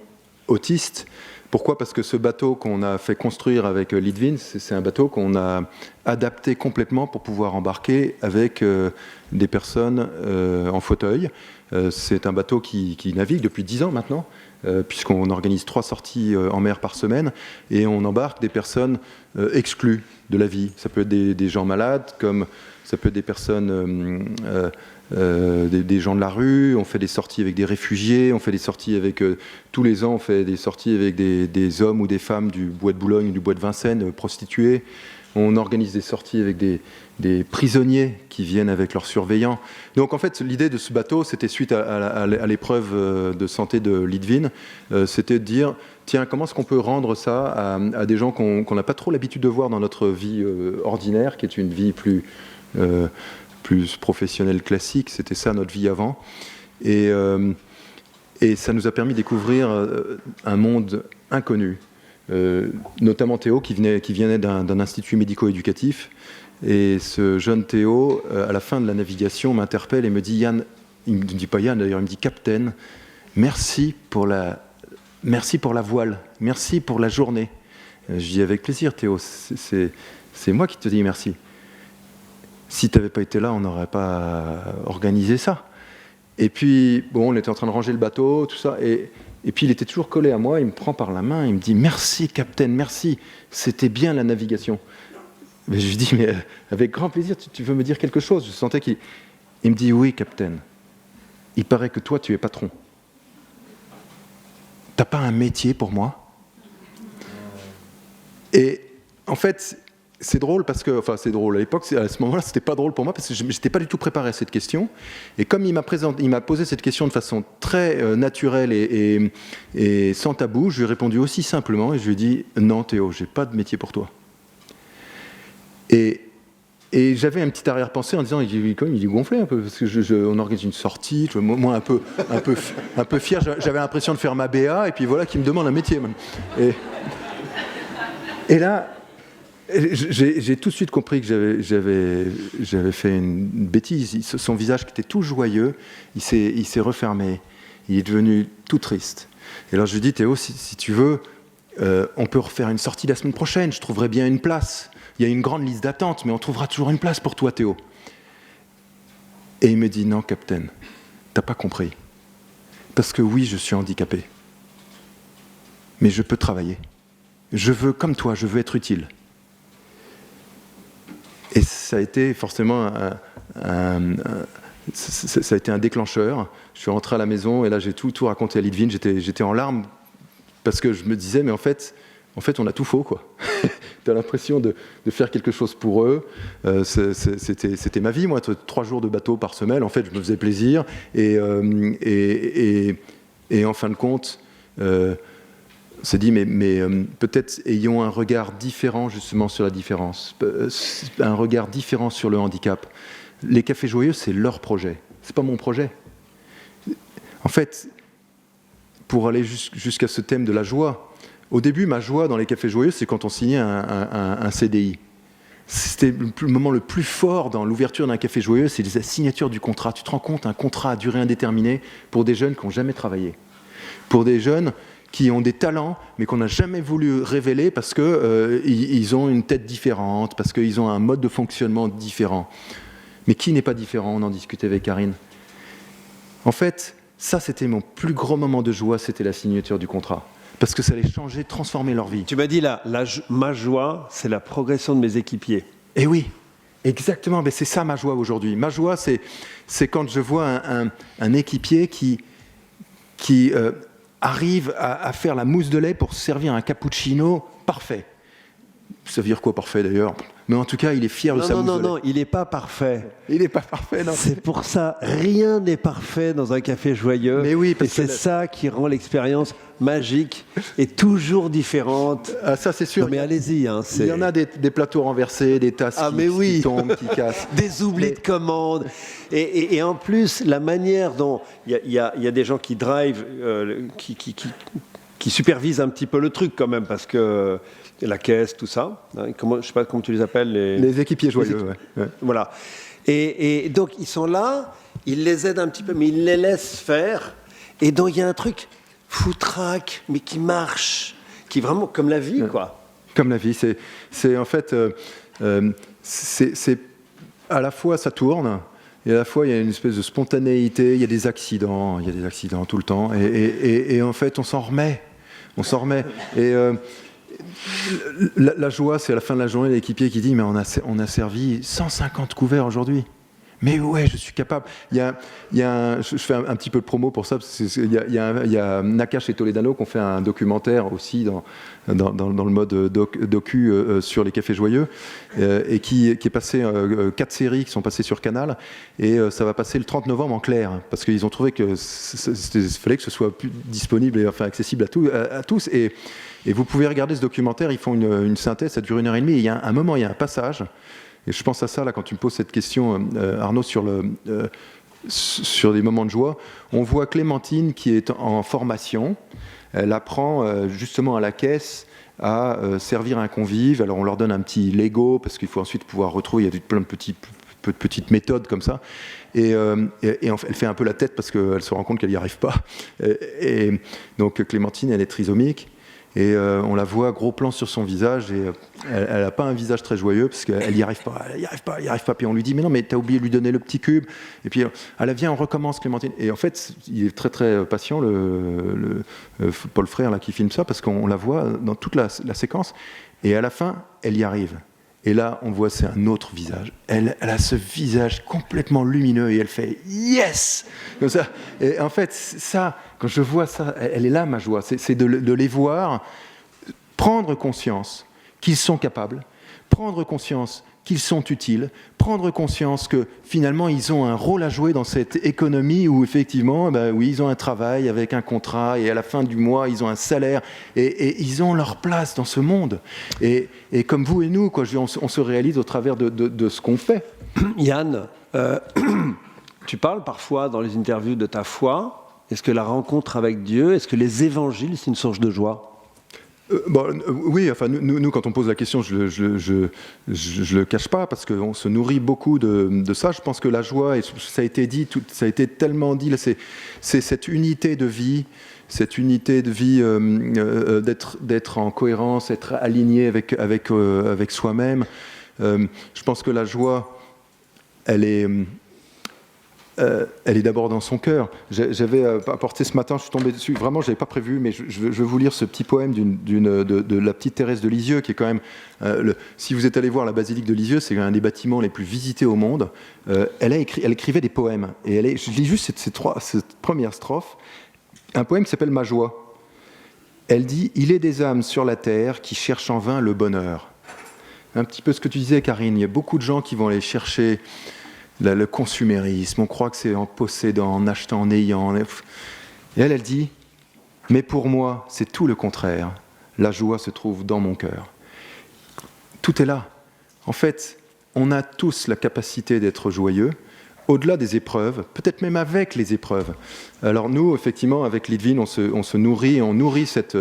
autiste. Pourquoi ? Parce que ce bateau qu'on a fait construire avec Litvin, c'est un bateau qu'on a adapté complètement pour pouvoir embarquer avec des personnes en fauteuil. C'est un bateau qui navigue depuis 10 ans maintenant, puisqu'on organise 3 sorties en mer par semaine, et on embarque des personnes exclues de la vie. Ça peut être des gens malades, comme ça peut être des personnes... des gens de la rue, on fait des sorties avec des réfugiés, on fait des sorties avec, tous les ans, on fait des sorties avec des hommes ou des femmes du bois de Boulogne ou du bois de Vincennes, prostituées. On organise des sorties avec des prisonniers qui viennent avec leurs surveillants. Donc en fait, l'idée de ce bateau, c'était suite à l'épreuve de santé de Litvin, c'était de dire, tiens, comment est-ce qu'on peut rendre ça à des gens qu'on n'a pas trop l'habitude de voir dans notre vie ordinaire, qui est une vie plus professionnelle classique, c'était ça notre vie avant. Et ça nous a permis de découvrir un monde inconnu. Notamment Théo qui venait d'un institut médico-éducatif. Et ce jeune Théo, à la fin de la navigation, m'interpelle et me dit, Yann, il ne me dit pas Yann d'ailleurs, il me dit Capitaine, merci pour la voile, merci pour la journée. Je dis avec plaisir Théo, c'est moi qui te dis merci. Si tu n'avais pas été là, on n'aurait pas organisé ça. Et puis, bon, on était en train de ranger le bateau, tout ça, et puis il était toujours collé à moi, il me prend par la main, il me dit « Merci, Capitaine, merci, c'était bien la navigation. » Mais je lui dis « Mais avec grand plaisir, tu veux me dire quelque chose ?» Je sentais qu'il me dit « Oui, Capitaine, il paraît que toi, tu es patron. T'as pas un métier pour moi ?» Et en fait... C'est drôle parce que, enfin c'est drôle, à l'époque, à ce moment-là, c'était pas drôle pour moi parce que je n'étais pas du tout préparé à cette question. Et comme il m'a posé cette question de façon très naturelle et sans tabou, je lui ai répondu aussi simplement et je lui ai dit « Non Théo, j'ai pas de métier pour toi. » Et j'avais un petit arrière-pensée en disant, il dit gonflé un peu, parce que on organise une sortie, moi un peu fier, j'avais l'impression de faire ma BA, et puis voilà, qui me demande un métier même. Et là, j'ai tout de suite compris que j'avais fait une bêtise. Son visage qui était tout joyeux, il s'est refermé. Il est devenu tout triste. Et alors je lui dis, Théo, si tu veux, on peut refaire une sortie la semaine prochaine. Je trouverai bien une place. Il y a une grande liste d'attente, mais on trouvera toujours une place pour toi, Théo. Et il me dit, non, Capitaine, t'as pas compris. Parce que oui, je suis handicapé. Mais je peux travailler. Je veux, comme toi, je veux être utile. Et ça a été forcément ça a été un déclencheur. Je suis rentré à la maison et là j'ai tout raconté à Litvin. J'étais en larmes parce que je me disais mais en fait on a tout faux quoi. T'as l'impression de faire quelque chose pour eux. C'était ma vie moi, 3 jours de bateau par semaine. En fait je me faisais plaisir et en fin de compte. On s'est dit, mais peut-être ayons un regard différent justement sur la différence, un regard différent sur le handicap. Les Cafés Joyeux, c'est leur projet, c'est pas mon projet. En fait, pour aller jusqu'à ce thème de la joie, au début, ma joie dans les Cafés Joyeux, c'est quand on signait un CDI. C'était le moment le plus fort dans l'ouverture d'un Café Joyeux, c'est la signature du contrat. Tu te rends compte, un contrat à durée indéterminée pour des jeunes qui n'ont jamais travaillé, pour des jeunes qui ont des talents, mais qu'on n'a jamais voulu révéler parce qu'ils ont une tête différente, parce qu'ils ont un mode de fonctionnement différent. Mais qui n'est pas différent ? On en discutait avec Karine. En fait, ça, c'était mon plus gros moment de joie, c'était la signature du contrat. Parce que ça allait changer, transformer leur vie. Tu m'as dit là, ma joie, c'est la progression de mes équipiers. Eh oui, exactement, mais c'est ça ma joie aujourd'hui. Ma joie, c'est quand je vois un équipier qui qui arrive à faire la mousse de lait pour servir un cappuccino parfait. Ça veut dire quoi parfait d'ailleurs? Mais en tout cas, il est fier de sa mousse de lait. Non, il n'est pas parfait. Il n'est pas parfait, non. C'est pour ça, rien n'est parfait dans un café joyeux. Mais oui, et parce c'est ça qui rend l'expérience magique et toujours différente. Ah, ça, c'est sûr. Non, mais allez-y. Hein, il y en a des plateaux renversés, des tasses qui tombent, qui cassent. Des oublis de commande. Et en plus, la manière dont il y a des gens qui drive, qui supervisent un petit peu le truc quand même, parce que la caisse, tout ça. Hein, je ne sais pas comment tu les appelles. Les équipiers joyeux, ouais. Voilà. Et donc, ils sont là, ils les aident un petit peu, mais ils les laissent faire. Et donc, il y a un truc foutraque, mais qui marche, qui est vraiment comme la vie, quoi. Comme la vie. C'est en fait... c'est à la fois, ça tourne, et à la fois, il y a une espèce de spontanéité, il y a des accidents tout le temps. Et en fait, on s'en remet. Et... la joie, c'est à la fin de la journée l'équipier qui dit mais on a servi 150 couverts aujourd'hui. Mais ouais, je suis capable. Je fais un petit peu de promo pour ça, parce qu'il y a Nakache et Toledano qui ont fait un documentaire aussi dans le mode docu sur les cafés joyeux, et qui est passé 4 séries qui sont passées sur Canal, et ça va passer le 30 novembre en clair, parce qu'ils ont trouvé que fallait que ce soit plus disponible et enfin accessible à tous. Et vous pouvez regarder ce documentaire, ils font une synthèse, ça dure 1h30, et il y a un moment, il y a un passage. Et je pense à ça là quand tu me poses cette question, Arnaud, sur des moments de joie. On voit Clémentine qui est en formation. Elle apprend justement à la caisse à servir un convive. Alors on leur donne un petit Lego parce qu'il faut ensuite pouvoir retrouver. Il y a plein de petites méthodes comme ça. Et elle fait un peu la tête parce qu'elle se rend compte qu'elle n'y arrive pas. Et donc Clémentine, elle est trisomique. Et on la voit, gros plan sur son visage, et elle n'a pas un visage très joyeux, parce qu'elle n'y arrive pas. Puis on lui dit, mais non, mais t'as oublié de lui donner le petit cube. Et puis, elle vient, on recommence, Clémentine. Et en fait, il est très très patient, Paul Frère, là, qui filme ça, parce qu'on la voit dans toute la séquence. Et à la fin, elle y arrive. Et là, on voit, c'est un autre visage. Elle a ce visage complètement lumineux, et elle fait « Yes !» comme ça. Et en fait, ça, quand je vois ça, elle est là, ma joie. C'est de les voir prendre conscience qu'ils sont capables, prendre conscience qu'ils sont utiles, prendre conscience que finalement ils ont un rôle à jouer dans cette économie où effectivement, oui, ils ont un travail avec un contrat, et à la fin du mois ils ont un salaire, et ils ont leur place dans ce monde. Et comme vous et nous, quoi, on se réalise au travers de ce qu'on fait. Yann, tu parles parfois dans les interviews de ta foi. Est-ce que la rencontre avec Dieu, est-ce que les évangiles, c'est une source de joie ? Oui, enfin nous quand on pose la question, je le cache pas, parce qu'on se nourrit beaucoup de ça. Je pense que la joie, et ça a été dit, ça a été tellement dit, c'est cette unité de vie, d'être en cohérence, être aligné avec soi-même. Je pense que la joie, elle est d'abord dans son cœur. J'avais apporté ce matin, je suis tombé dessus, vraiment je n'avais pas prévu, mais je vais vous lire ce petit poème de la petite Thérèse de Lisieux, qui est quand même, si vous êtes allé voir la basilique de Lisieux, c'est un des bâtiments les plus visités au monde. Elle écrivait des poèmes, et je lis juste cette première strophe, un poème qui s'appelle « Ma joie ». Elle dit « Il est des âmes sur la terre qui cherchent en vain le bonheur ». Un petit peu ce que tu disais, Karine, il y a beaucoup de gens qui vont aller chercher le consumérisme, on croit que c'est en possédant, en achetant, en ayant. Et elle dit, mais pour moi, c'est tout le contraire. La joie se trouve dans mon cœur. Tout est là. En fait, on a tous la capacité d'être joyeux, au-delà des épreuves, peut-être même avec les épreuves. Alors nous, effectivement, avec Lidvine, on se nourrit, on nourrit cette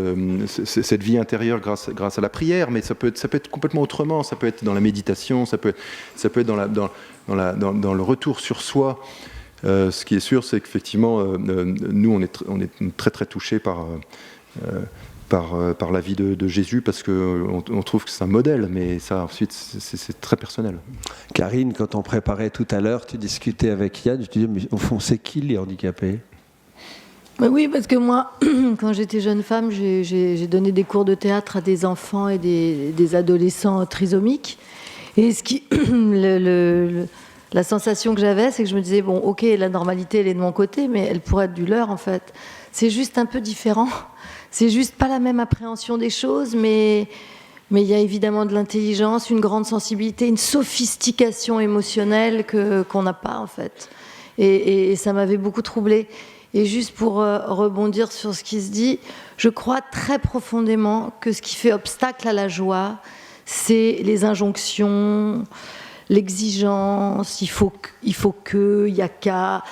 vie intérieure grâce à la prière, mais ça peut être complètement autrement, ça peut être dans la méditation, ça peut être dans le retour sur soi. Ce qui est sûr, c'est qu'effectivement, nous, on est très très touchés par la vie de Jésus, parce qu'on trouve que c'est un modèle, mais ça ensuite c'est très personnel. Karine, quand on préparait tout à l'heure, tu discutais avec Yann, je te disais, mais au fond, c'est qui les handicapés ? Oui, parce que moi, quand j'étais jeune femme, j'ai donné des cours de théâtre à des enfants et des adolescents trisomiques. Et la sensation que j'avais, c'est que je me disais, bon, ok, la normalité, elle est de mon côté, mais elle pourrait être du leur, en fait. c'est juste un peu différent. C'est juste pas la même appréhension des choses, mais il y a évidemment de l'intelligence, une grande sensibilité, une sophistication émotionnelle qu'on n'a pas en fait. Et ça m'avait beaucoup troublée. Et juste pour rebondir sur ce qui se dit, je crois très profondément que ce qui fait obstacle à la joie, c'est les injonctions, l'exigence, il faut que, il y a qu'à.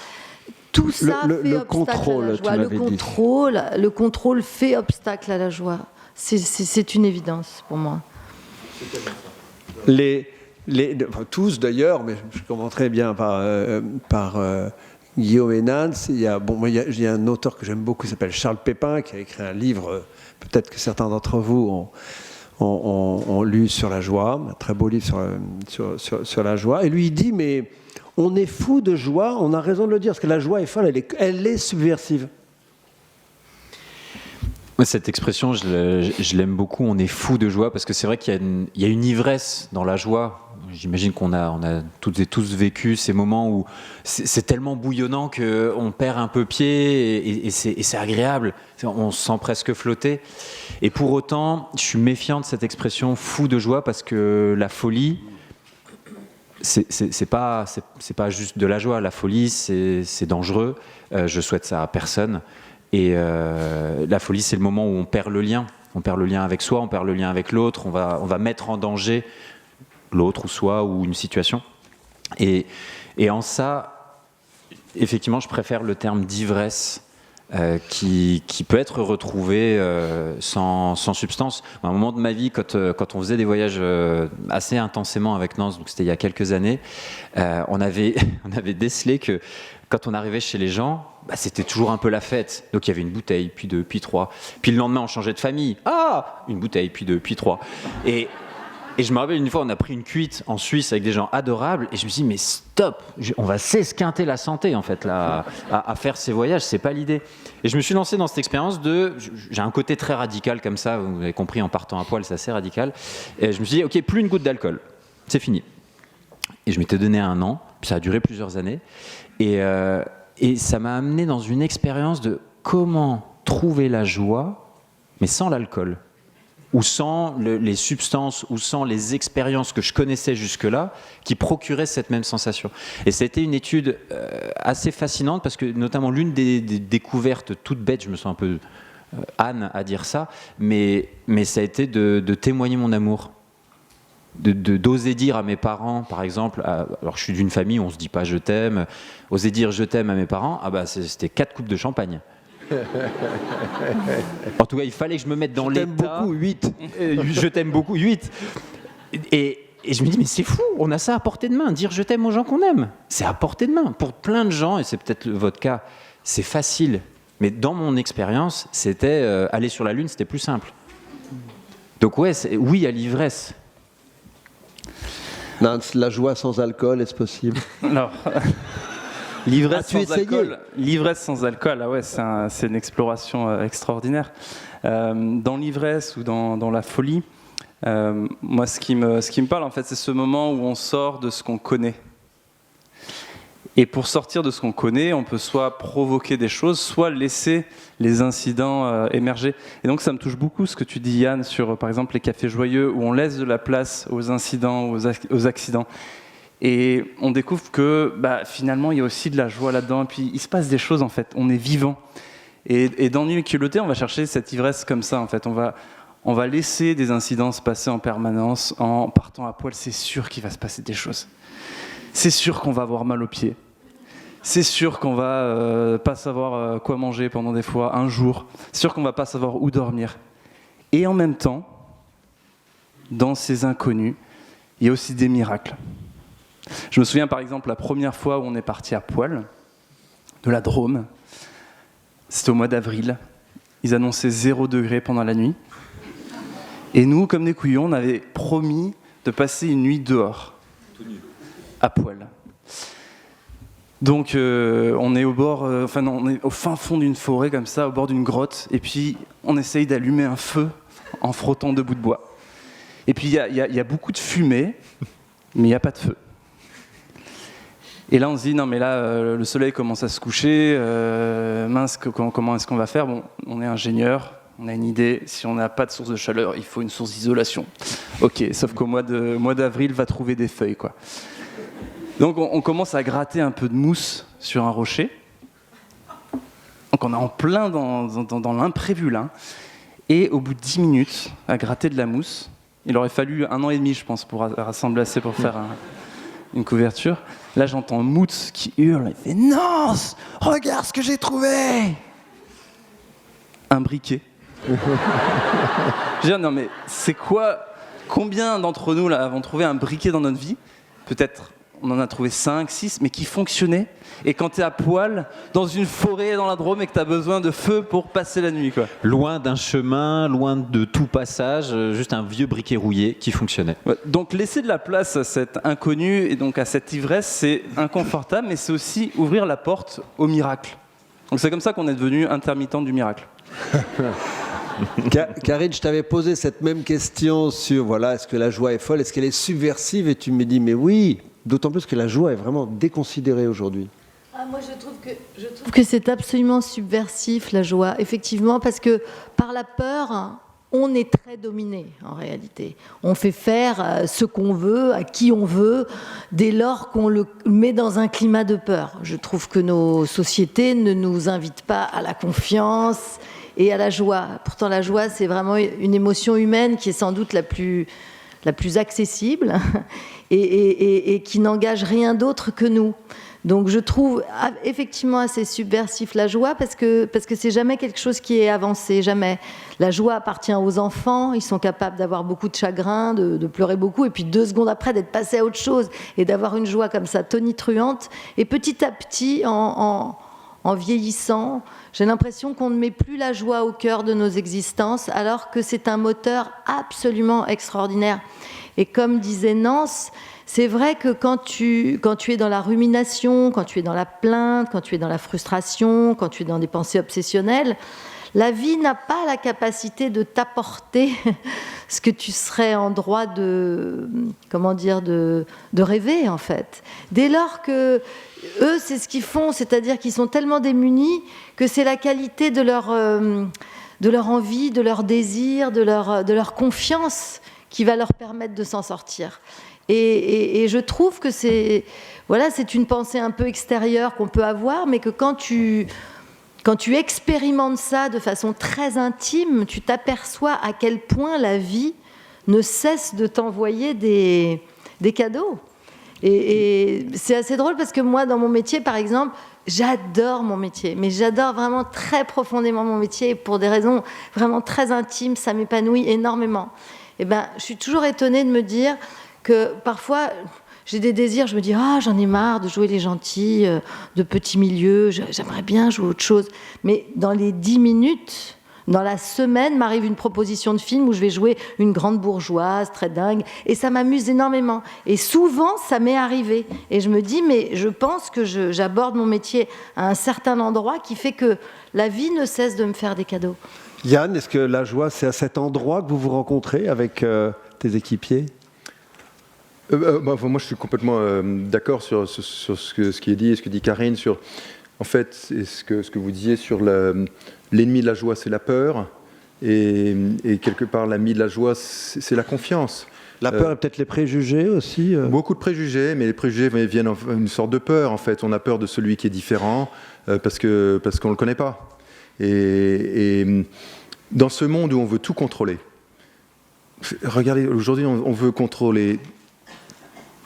Tout ça fait obstacle à la joie. Le contrôle fait obstacle à la joie. C'est une évidence pour moi. Tous d'ailleurs, mais je commenterai bien par Guillaume Hénans. Il y a un auteur que j'aime beaucoup qui s'appelle Charles Pépin, qui a écrit un livre, peut-être que certains d'entre vous ont lu sur la joie, un très beau livre sur la joie. Et lui, il dit, mais on est fou de joie, on a raison de le dire, parce que la joie est folle, elle est subversive. Cette expression, je l'aime beaucoup, on est fou de joie, parce que c'est vrai qu'il y a une ivresse dans la joie. J'imagine qu'on a toutes et tous vécu ces moments où c'est tellement bouillonnant qu'on perd un peu pied et c'est agréable. On se sent presque flotter. Et pour autant, je suis méfiant de cette expression fou de joie, parce que la folie, c'est pas juste de la joie. La folie, c'est dangereux. Je souhaite ça à personne. Et la folie, c'est le moment où on perd le lien. On perd le lien avec soi, on perd le lien avec l'autre. On va mettre en danger l'autre ou soi ou une situation. Et en ça, effectivement, je préfère le terme d'ivresse qui peut être retrouvé sans substance. À un moment de ma vie, quand on faisait des voyages assez intensément avec Nance, donc c'était il y a quelques années, on avait décelé que quand on arrivait chez les gens, c'était toujours un peu la fête. Donc il y avait une bouteille, puis deux, puis trois. Puis le lendemain, on changeait de famille. Ah, une bouteille, puis deux, puis trois. Et je me rappelle une fois, on a pris une cuite en Suisse avec des gens adorables, et je me suis dit, mais stop, on va s'esquinter la santé en fait là, à faire ces voyages, c'est pas l'idée. Et je me suis lancé dans cette expérience j'ai un côté très radical comme ça, vous avez compris, en partant à poil, c'est assez radical. Et je me suis dit, ok, plus une goutte d'alcool, c'est fini. Et je m'étais donné 1 an, puis ça a duré plusieurs années, et ça m'a amené dans une expérience de comment trouver la joie, mais sans l'alcool, ou sans les substances, ou sans les expériences que je connaissais jusque-là, qui procuraient cette même sensation. Et c'était une étude assez fascinante, parce que notamment l'une des découvertes toutes bêtes, je me sens un peu âne à dire ça, mais ça a été de témoigner mon amour. D'oser dire à mes parents, par exemple, alors je suis d'une famille où on ne se dit pas je t'aime, oser dire je t'aime à mes parents, c'était 4 coupes de champagne. En tout cas, il fallait que je me mette dans l'état. Je t'aime beaucoup, 8. Je t'aime beaucoup, 8. Et je me dis, mais c'est fou, on a ça à portée de main, dire je t'aime aux gens qu'on aime. C'est à portée de main. Pour plein de gens, et c'est peut-être votre cas, c'est facile. Mais dans mon expérience, c'était aller sur la Lune, c'était plus simple. Donc oui à l'ivresse. Nance, la joie sans alcool, est-ce possible? Alors, l'ivresse sans alcool, ah ouais, c'est une exploration extraordinaire. Dans l'ivresse ou dans la folie, moi, ce qui me parle, en fait, c'est ce moment où on sort de ce qu'on connaît. Et pour sortir de ce qu'on connaît, on peut soit provoquer des choses, soit laisser les incidents émerger. Et donc ça me touche beaucoup ce que tu dis, Yann, sur par exemple les cafés joyeux, où on laisse de la place aux incidents, aux accidents. Et on découvre que finalement il y a aussi de la joie là-dedans, et puis il se passe des choses en fait, on est vivant. Et dans Nuit et culotté, on va chercher cette ivresse comme ça en fait, on va laisser des incidents se passer en permanence, en partant à poil, c'est sûr qu'il va se passer des choses. C'est sûr qu'on va avoir mal aux pieds. C'est sûr qu'on va pas savoir quoi manger pendant des fois, un jour. C'est sûr qu'on va pas savoir où dormir. Et en même temps, dans ces inconnus, il y a aussi des miracles. Je me souviens par exemple la première fois où on est parti à poil, de la Drôme. C'était au mois d'avril. Ils annonçaient 0 degré pendant la nuit. Et nous, comme des couillons, on avait promis de passer une nuit dehors, à poil. Donc on est on est au fin fond d'une forêt comme ça, au bord d'une grotte, et puis on essaye d'allumer un feu en frottant 2 bouts de bois. Et puis il y a beaucoup de fumée, mais il n'y a pas de feu. Et là, on se dit, non, mais là, le soleil commence à se coucher, mince, comment est-ce qu'on va faire ? Bon, on est ingénieur, on a une idée, si on n'a pas de source de chaleur, il faut une source d'isolation. Ok, sauf qu'au mois d'avril, va trouver des feuilles, quoi. Donc, on commence à gratter un peu de mousse sur un rocher. Donc, on est en plein dans l'imprévu, là. Et au bout de 10 minutes, à gratter de la mousse, il aurait fallu 1 an et demi, je pense, pour rassembler assez pour faire une couverture. Là, j'entends Moots qui hurle. Il fait « Nance, regarde ce que j'ai trouvé !» Un briquet. Je veux dire, non mais c'est quoi ? Combien d'entre nous là, avons trouvé un briquet dans notre vie ? Peut-être on en a trouvé 5, 6, mais qui fonctionnait. Et quand t'es à poil, dans une forêt dans la Drôme et que t'as besoin de feu pour passer la nuit, quoi. Loin d'un chemin, loin de tout passage, juste un vieux briquet rouillé qui fonctionnait. Ouais, donc laisser de la place à cet inconnu et donc à cette ivresse, c'est inconfortable, mais c'est aussi ouvrir la porte au miracle. Donc c'est comme ça qu'on est devenu intermittent du miracle. Karine, je t'avais posé cette même question sur, voilà, est-ce que la joie est folle, est-ce qu'elle est subversive ? Et tu me dis, mais oui, d'autant plus que la joie est vraiment déconsidérée aujourd'hui. Moi, je trouve que c'est absolument subversif, la joie, effectivement, parce que par la peur, on est très dominé, en réalité. On fait faire ce qu'on veut, à qui on veut, dès lors qu'on le met dans un climat de peur. Je trouve que nos sociétés ne nous invitent pas à la confiance et à la joie. Pourtant, la joie, c'est vraiment une émotion humaine qui est sans doute la plus accessible et qui n'engage rien d'autre que nous. Donc je trouve effectivement assez subversif la joie parce que c'est jamais quelque chose qui est avancé, jamais. La joie appartient aux enfants, ils sont capables d'avoir beaucoup de chagrin, de pleurer beaucoup, et puis 2 secondes après d'être passés à autre chose et d'avoir une joie comme ça tonitruante. Et petit à petit, en vieillissant, j'ai l'impression qu'on ne met plus la joie au cœur de nos existences, alors que c'est un moteur absolument extraordinaire. Et comme disait Nance, c'est vrai que quand tu es dans la rumination, quand tu es dans la plainte, quand tu es dans la frustration, quand tu es dans des pensées obsessionnelles, la vie n'a pas la capacité de t'apporter ce que tu serais en droit de rêver, en fait. Dès lors que eux, c'est ce qu'ils font, c'est-à-dire qu'ils sont tellement démunis que c'est la qualité de leur envie, de leur désir, de leur confiance qui va leur permettre de s'en sortir. Et je trouve que c'est une pensée un peu extérieure qu'on peut avoir, mais que quand tu expérimentes ça de façon très intime, tu t'aperçois à quel point la vie ne cesse de t'envoyer des cadeaux. Et c'est assez drôle parce que moi, dans mon métier, par exemple, j'adore mon métier, mais j'adore vraiment très profondément mon métier, et pour des raisons vraiment très intimes, ça m'épanouit énormément. Et je suis toujours étonnée de me dire que parfois j'ai des désirs, je me dis j'en ai marre de jouer les gentils, de petits milieux, j'aimerais bien jouer autre chose. Mais dans les 10 minutes, dans la semaine, m'arrive une proposition de film où je vais jouer une grande bourgeoise très dingue, et ça m'amuse énormément. Et souvent, ça m'est arrivé. Et je me dis, mais je pense que j'aborde mon métier à un certain endroit qui fait que la vie ne cesse de me faire des cadeaux. Yann, est-ce que la joie, c'est à cet endroit que vous vous rencontrez avec tes équipiers ? Moi, je suis complètement d'accord sur ce qui est dit et ce que dit Karine. En fait, ce que vous disiez sur l'ennemi de la joie, c'est la peur. Et quelque part, l'ami de la joie, c'est la confiance. La peur et peut-être les préjugés aussi. Beaucoup de préjugés, mais les préjugés viennent une sorte de peur. En fait, on a peur de celui qui est différent parce qu'on ne le connaît pas. Et dans ce monde où on veut tout contrôler, regardez, aujourd'hui, on veut contrôler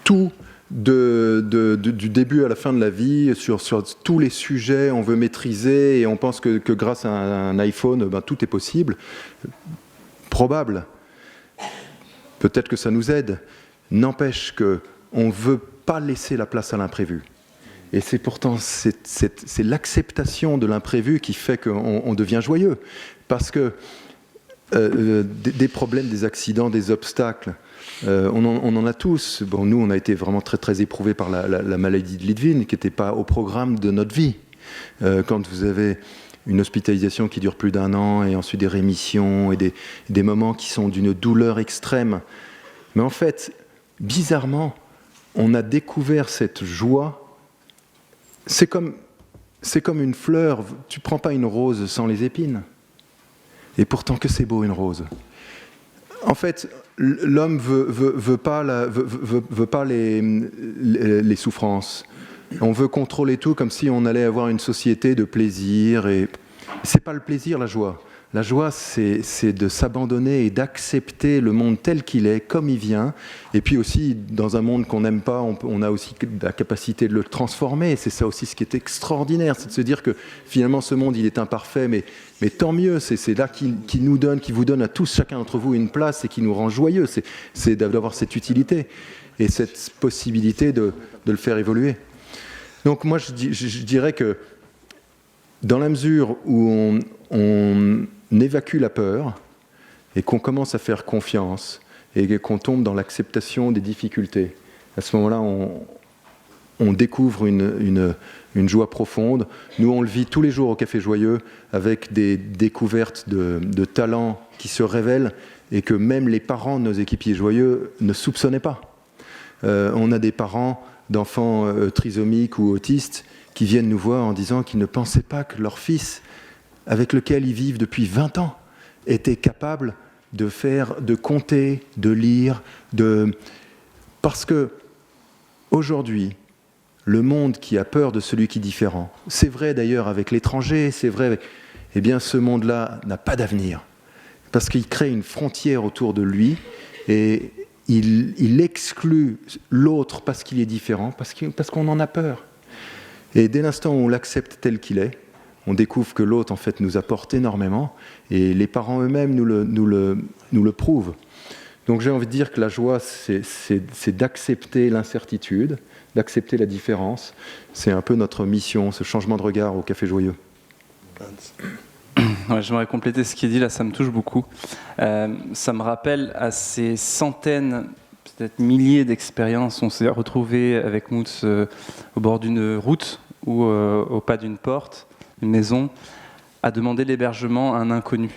tout du début à la fin de la vie, sur tous les sujets, on veut maîtriser et on pense que grâce à un iPhone, tout est possible. Probable. Peut-être que ça nous aide. N'empêche qu'on ne veut pas laisser la place à l'imprévu. Et c'est pourtant c'est l'acceptation de l'imprévu qui fait qu'on devient joyeux. Parce que des problèmes, des accidents, des obstacles, on en a tous. Bon, nous, on a été vraiment très, très éprouvés par la maladie de Litvin, qui n'était pas au programme de notre vie. Quand vous avez une hospitalisation qui dure plus d'1 an, et ensuite des rémissions, et des moments qui sont d'une douleur extrême. Mais en fait, bizarrement, on a découvert cette joie c'est comme une fleur, tu prends pas une rose sans les épines. Et pourtant que c'est beau une rose. En fait, l'homme veut pas les souffrances. On veut contrôler tout comme si on allait avoir une société de plaisir. Et c'est pas le plaisir, la joie. La joie, c'est de s'abandonner et d'accepter le monde tel qu'il est, comme il vient. Et puis aussi, dans un monde qu'on n'aime pas, on a aussi la capacité de le transformer. C'est ça aussi ce qui est extraordinaire, c'est de se dire que finalement ce monde, il est imparfait, mais tant mieux. C'est là qui nous donne, qui vous donne à tous, chacun d'entre vous, une place et qui nous rend joyeux. C'est d'avoir cette utilité et cette possibilité de le faire évoluer. Donc moi, je dirais que dans la mesure où on évacue la peur et qu'on commence à faire confiance et qu'on tombe dans l'acceptation des difficultés, à ce moment-là, on découvre une joie profonde. Nous, on le vit tous les jours au Café Joyeux avec des découvertes de talents qui se révèlent et que même les parents de nos équipiers joyeux ne soupçonnaient pas. On a des parents d'enfants trisomiques ou autistes qui viennent nous voir en disant qu'ils ne pensaient pas que leur fils, avec lequel ils vivent depuis 20 ans, était capable de compter, de lire, parce que aujourd'hui, le monde qui a peur de celui qui est différent, c'est vrai d'ailleurs avec l'étranger, c'est vrai, eh bien ce monde-là n'a pas d'avenir, parce qu'il crée une frontière autour de lui et il exclut l'autre parce qu'il est différent, parce qu'on en a peur. Et dès l'instant où on l'accepte tel qu'il est, on découvre que l'autre, en fait, nous apporte énormément, et les parents eux-mêmes nous le prouvent. Donc j'ai envie de dire que la joie, c'est d'accepter l'incertitude, d'accepter la différence. C'est un peu notre mission, ce changement de regard au Café Joyeux. Ouais, j'aimerais compléter ce qui est dit, là, ça me touche beaucoup. Ça me rappelle à ces centaines, peut-être milliers d'expériences. On s'est retrouvés avec Moots au bord d'une route ou au pas d'une porte, une maison, à demander l'hébergement à un inconnu.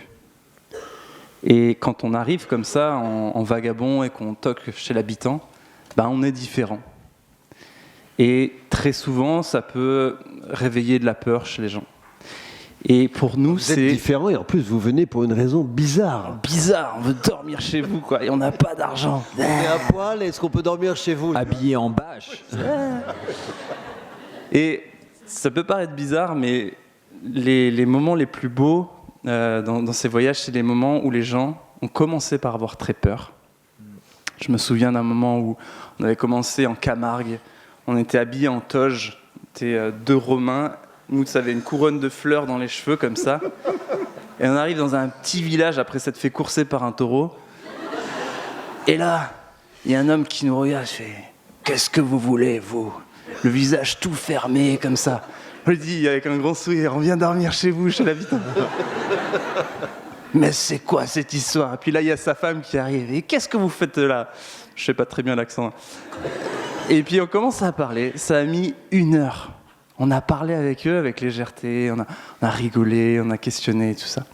Et quand on arrive comme ça, en vagabond, et qu'on toque chez l'habitant, ben on est différent. Et très souvent, ça peut réveiller de la peur chez les gens. Et pour nous, vous êtes différent, et en plus, vous venez pour une raison bizarre. Bizarre, on veut dormir chez vous, quoi, et on n'a pas d'argent. On est à poil, est-ce qu'on peut dormir chez vous? Habillé en bâche. Et ça peut paraître bizarre, mais les moments les plus beaux dans ces voyages, c'est les moments où les gens ont commencé par avoir très peur. Je me souviens d'un moment où on avait commencé en Camargue, on était habillés en toge, on était deux Romains, Moots avait une couronne de fleurs dans les cheveux comme ça, et on arrive dans un petit village après s'être fait courser par un taureau, et là, il y a un homme qui nous regarde, je fais « Qu'est-ce que vous voulez, vous ?» Le visage tout fermé comme ça. Je lui dis avec un grand sourire, on vient dormir chez vous, chez l'habitant. Mais c'est quoi cette histoire? Et puis là, il y a sa femme qui arrive. Et qu'est-ce que vous faites là? Je sais pas très bien l'accent. Et puis on commence à parler. Ça a mis 1 heure. On a parlé avec eux avec légèreté, on a rigolé, on a questionné et tout ça.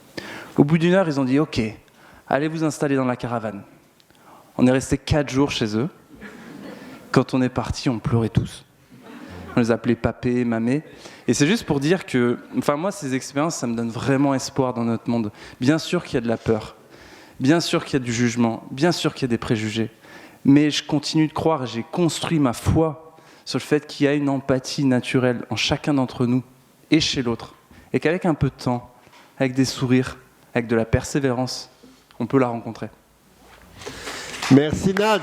Au bout d'1 heure, ils ont dit « Ok, allez vous installer dans la caravane ». On est resté 4 jours chez eux. Quand on est parti, on pleurait tous. On les appelait papé, mamé. Et c'est juste pour dire que, enfin moi, ces expériences, ça me donne vraiment espoir dans notre monde. Bien sûr qu'il y a de la peur, bien sûr qu'il y a du jugement, bien sûr qu'il y a des préjugés. Mais je continue de croire, et j'ai construit ma foi sur le fait qu'il y a une empathie naturelle en chacun d'entre nous et chez l'autre. Et qu'avec un peu de temps, avec des sourires, avec de la persévérance, on peut la rencontrer. Merci Naz.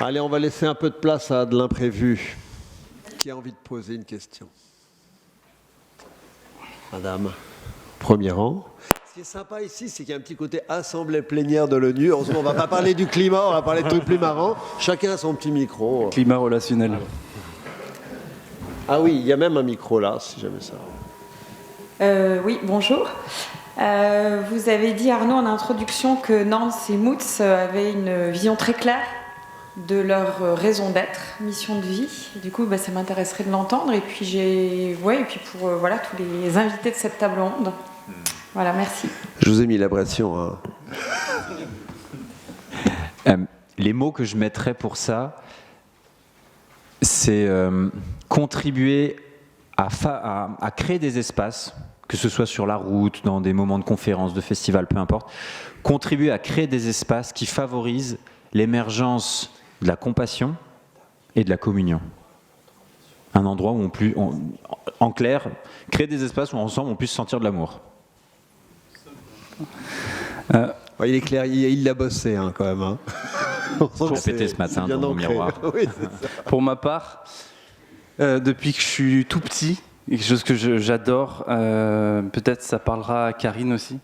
Allez, on va laisser un peu de place à de l'imprévu. Qui a envie de poser une question? Madame, premier rang. Ce qui est sympa ici, c'est qu'il y a un petit côté assemblée plénière de l'ONU. Heureusement, on ne va pas parler du climat, on va parler de trucs plus marrants. Chacun a son petit micro. Climat relationnel. Ah oui, il y a même un micro là, si jamais ça. Oui, bonjour. Vous avez dit, Arnaud, en introduction, que Nance et Moots avaient une vision très claire de leur raison d'être, mission de vie. Et du coup, ça m'intéresserait de l'entendre. Et puis, et puis pour tous les invités de cette table ronde. Voilà, merci. Je vous ai mis la pression. Hein. Les mots que je mettrais pour ça, c'est contribuer à créer des espaces, que ce soit sur la route, dans des moments de conférences, de festivals, peu importe, contribuer à créer des espaces qui favorisent l'émergence de la compassion et de la communion. Un endroit où en clair, créer des espaces où ensemble on puisse sentir de l'amour. Il est clair, il l'a bossé hein, quand même. Hein. J'ai répété ce matin dans mon miroir. Oui, c'est ça. Pour ma part, depuis que je suis tout petit, quelque chose que j'adore, peut-être ça parlera à Karine aussi,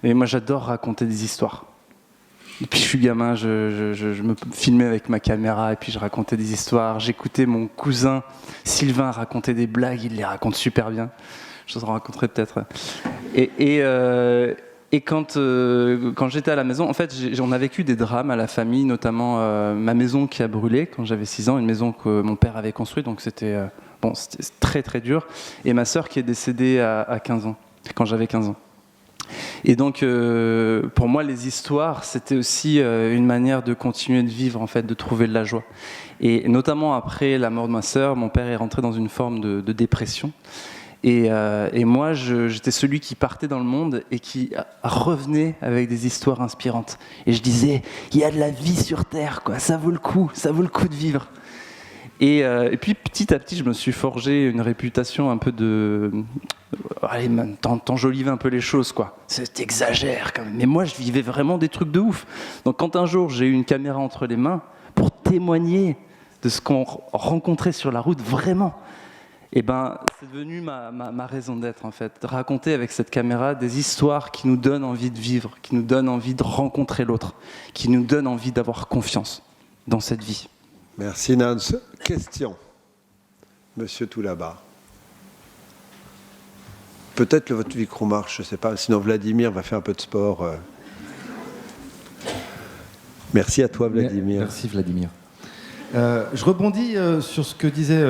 mais moi j'adore raconter des histoires. Depuis que je suis gamin, je me filmais avec ma caméra et puis je racontais des histoires. J'écoutais mon cousin Sylvain raconter des blagues, il les raconte super bien. Je vous en raconterai peut-être. Et quand j'étais à la maison, en fait, on a vécu des drames à la famille, notamment ma maison qui a brûlé quand j'avais 6 ans, une maison que mon père avait construite, donc c'était très très dur. Et ma sœur qui est décédée à 15 ans, quand j'avais 15 ans. Et donc, pour moi, les histoires, c'était aussi une manière de continuer de vivre, en fait, de trouver de la joie. Et notamment après la mort de ma sœur, mon père est rentré dans une forme de dépression. Et moi, j'étais celui qui partait dans le monde et qui revenait avec des histoires inspirantes. Et je disais, il y a de la vie sur Terre, quoi. Ça vaut le coup de vivre. Et puis petit à petit, je me suis forgé une réputation un peu de... Allez, t'enjolives un peu les choses, quoi. T'exagères quand même. Mais moi, je vivais vraiment des trucs de ouf. Donc quand un jour, j'ai eu une caméra entre les mains pour témoigner de ce qu'on rencontrait sur la route, vraiment, et c'est devenu ma raison d'être, en fait. De raconter avec cette caméra des histoires qui nous donnent envie de vivre, qui nous donnent envie de rencontrer l'autre, qui nous donnent envie d'avoir confiance dans cette vie. Merci Nance. Question, Monsieur tout là-bas. Peut-être que votre micro marche, je ne sais pas. Sinon Vladimir va faire un peu de sport. Merci à toi Vladimir. Merci Vladimir. Je rebondis sur ce que disait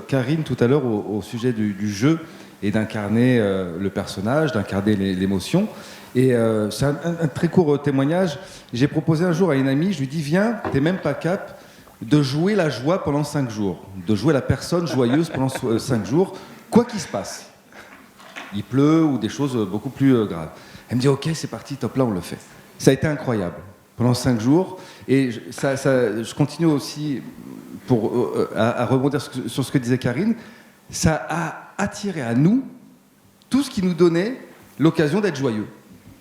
Karine tout à l'heure au sujet du jeu et d'incarner le personnage, d'incarner l'émotion. Et c'est un très court témoignage. J'ai proposé un jour à une amie, je lui dis viens, t'es même pas cap de jouer la joie pendant 5 jours, de jouer la personne joyeuse pendant 5 jours, quoi qu'il se passe. Il pleut ou des choses beaucoup plus graves. Elle me dit ok, c'est parti, top, là on le fait. Ça a été incroyable pendant 5 jours. Et je continue aussi à rebondir sur ce que disait Karine. Ça a attiré à nous tout ce qui nous donnait l'occasion d'être joyeux,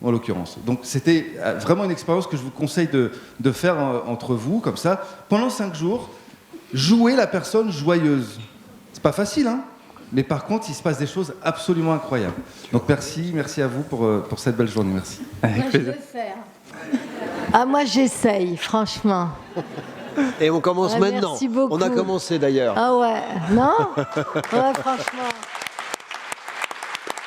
en l'occurrence. Donc c'était vraiment une expérience que je vous conseille de faire entre vous, comme ça. Pendant 5 jours, jouer la personne joyeuse. C'est pas facile, hein ? Mais par contre, il se passe des choses absolument incroyables. Donc merci à vous pour cette belle journée. Merci. Moi, je veux faire. Moi, j'essaye, franchement. Et on commence maintenant. Merci beaucoup. On a commencé d'ailleurs. Ah ouais, non ? Ouais, franchement.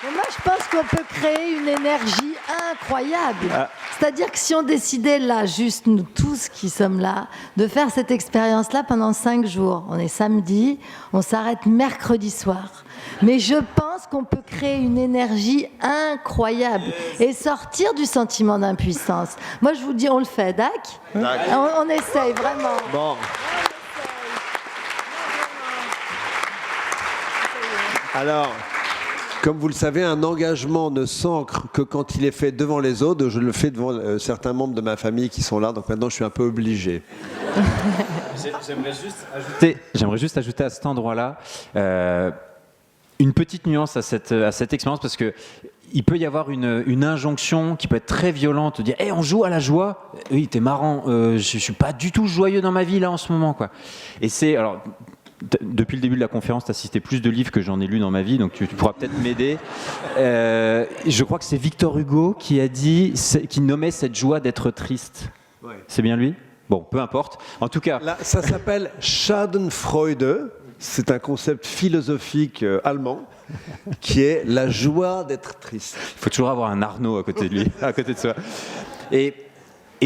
Mais moi, je pense qu'on peut créer une énergie incroyable. C'est-à-dire que si on décidait là, juste nous tous qui sommes là, de faire cette expérience-là pendant 5 jours, on est samedi, on s'arrête mercredi soir. Mais je pense qu'on peut créer une énergie incroyable et sortir du sentiment d'impuissance. Moi, je vous dis, on le fait, Dac ? On essaye, vraiment. Bon. Alors, comme vous le savez, un engagement ne s'ancre que quand il est fait devant les autres. Je le fais devant certains membres de ma famille qui sont là, donc maintenant je suis un peu obligé. J'aimerais juste ajouter à cet endroit-là une petite nuance à cette expérience, parce que il peut y avoir une injonction qui peut être très violente, de dire hey, on joue à la joie. Oui, t'es marrant, je suis pas du tout joyeux dans ma vie là en ce moment, quoi. Et c'est alors. Depuis le début de la conférence, tu as cité plus de livres que j'en ai lus dans ma vie, donc tu pourras peut-être m'aider. Je crois que c'est Victor Hugo qui a dit, qui nommait cette joie d'être triste. Ouais. C'est bien lui ? Bon, peu importe. En tout cas... Là, ça s'appelle Schadenfreude. C'est un concept philosophique allemand qui est la joie d'être triste. Il faut toujours avoir un Arnaud à côté de lui, à côté de soi. Et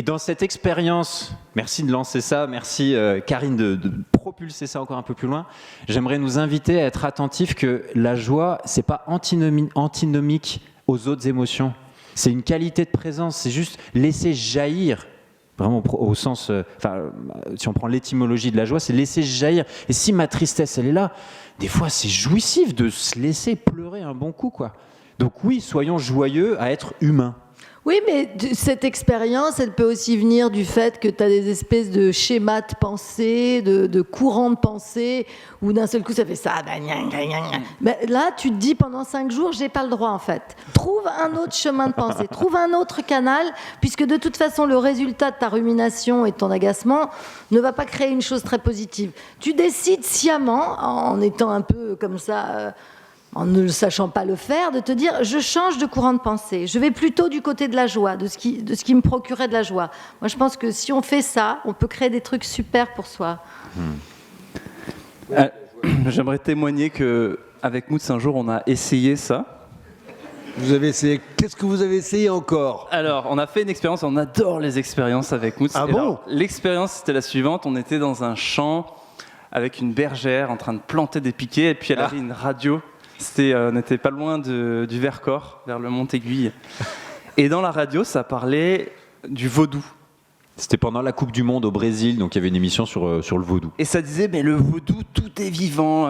dans cette expérience, merci de lancer ça, merci Karine de propulser ça encore un peu plus loin, j'aimerais nous inviter à être attentifs que la joie, c'est pas antinomique aux autres émotions. C'est une qualité de présence, c'est juste laisser jaillir, vraiment au sens, si on prend l'étymologie de la joie, c'est laisser jaillir. Et si ma tristesse, elle est là, des fois c'est jouissif de se laisser pleurer un bon coup, quoi. Donc oui, soyons joyeux à être humains. Oui, mais cette expérience, elle peut aussi venir du fait que tu as des espèces de schémas de pensée, de courants de pensée, où d'un seul coup ça fait ça. Mais là, tu te dis pendant 5 jours, j'ai pas le droit en fait. Trouve un autre chemin de pensée, trouve un autre canal, puisque de toute façon, le résultat de ta rumination et de ton agacement ne va pas créer une chose très positive. Tu décides sciemment, en étant un peu comme ça... en ne le sachant pas le faire, de te dire je change de courant de pensée, je vais plutôt du côté de la joie, de ce qui me procurait de la joie. Moi je pense que si on fait ça, on peut créer des trucs super pour soi. J'aimerais témoigner qu'avec Moots un jour on a essayé ça. Vous avez essayé. Qu'est-ce que vous avez essayé encore? Alors on a fait une expérience, on adore les expériences avec Moots. Ah Et bon? alors, l'expérience c'était la suivante, on était dans un champ avec une bergère en train de planter des piquets et puis elle avait une radio. On n'était pas loin du Vercors, vers le Mont-Aiguille. Et dans la radio, ça parlait du vaudou. C'était pendant la Coupe du Monde au Brésil, donc il y avait une émission sur le vaudou. Et ça disait, mais le vaudou, tout est vivant.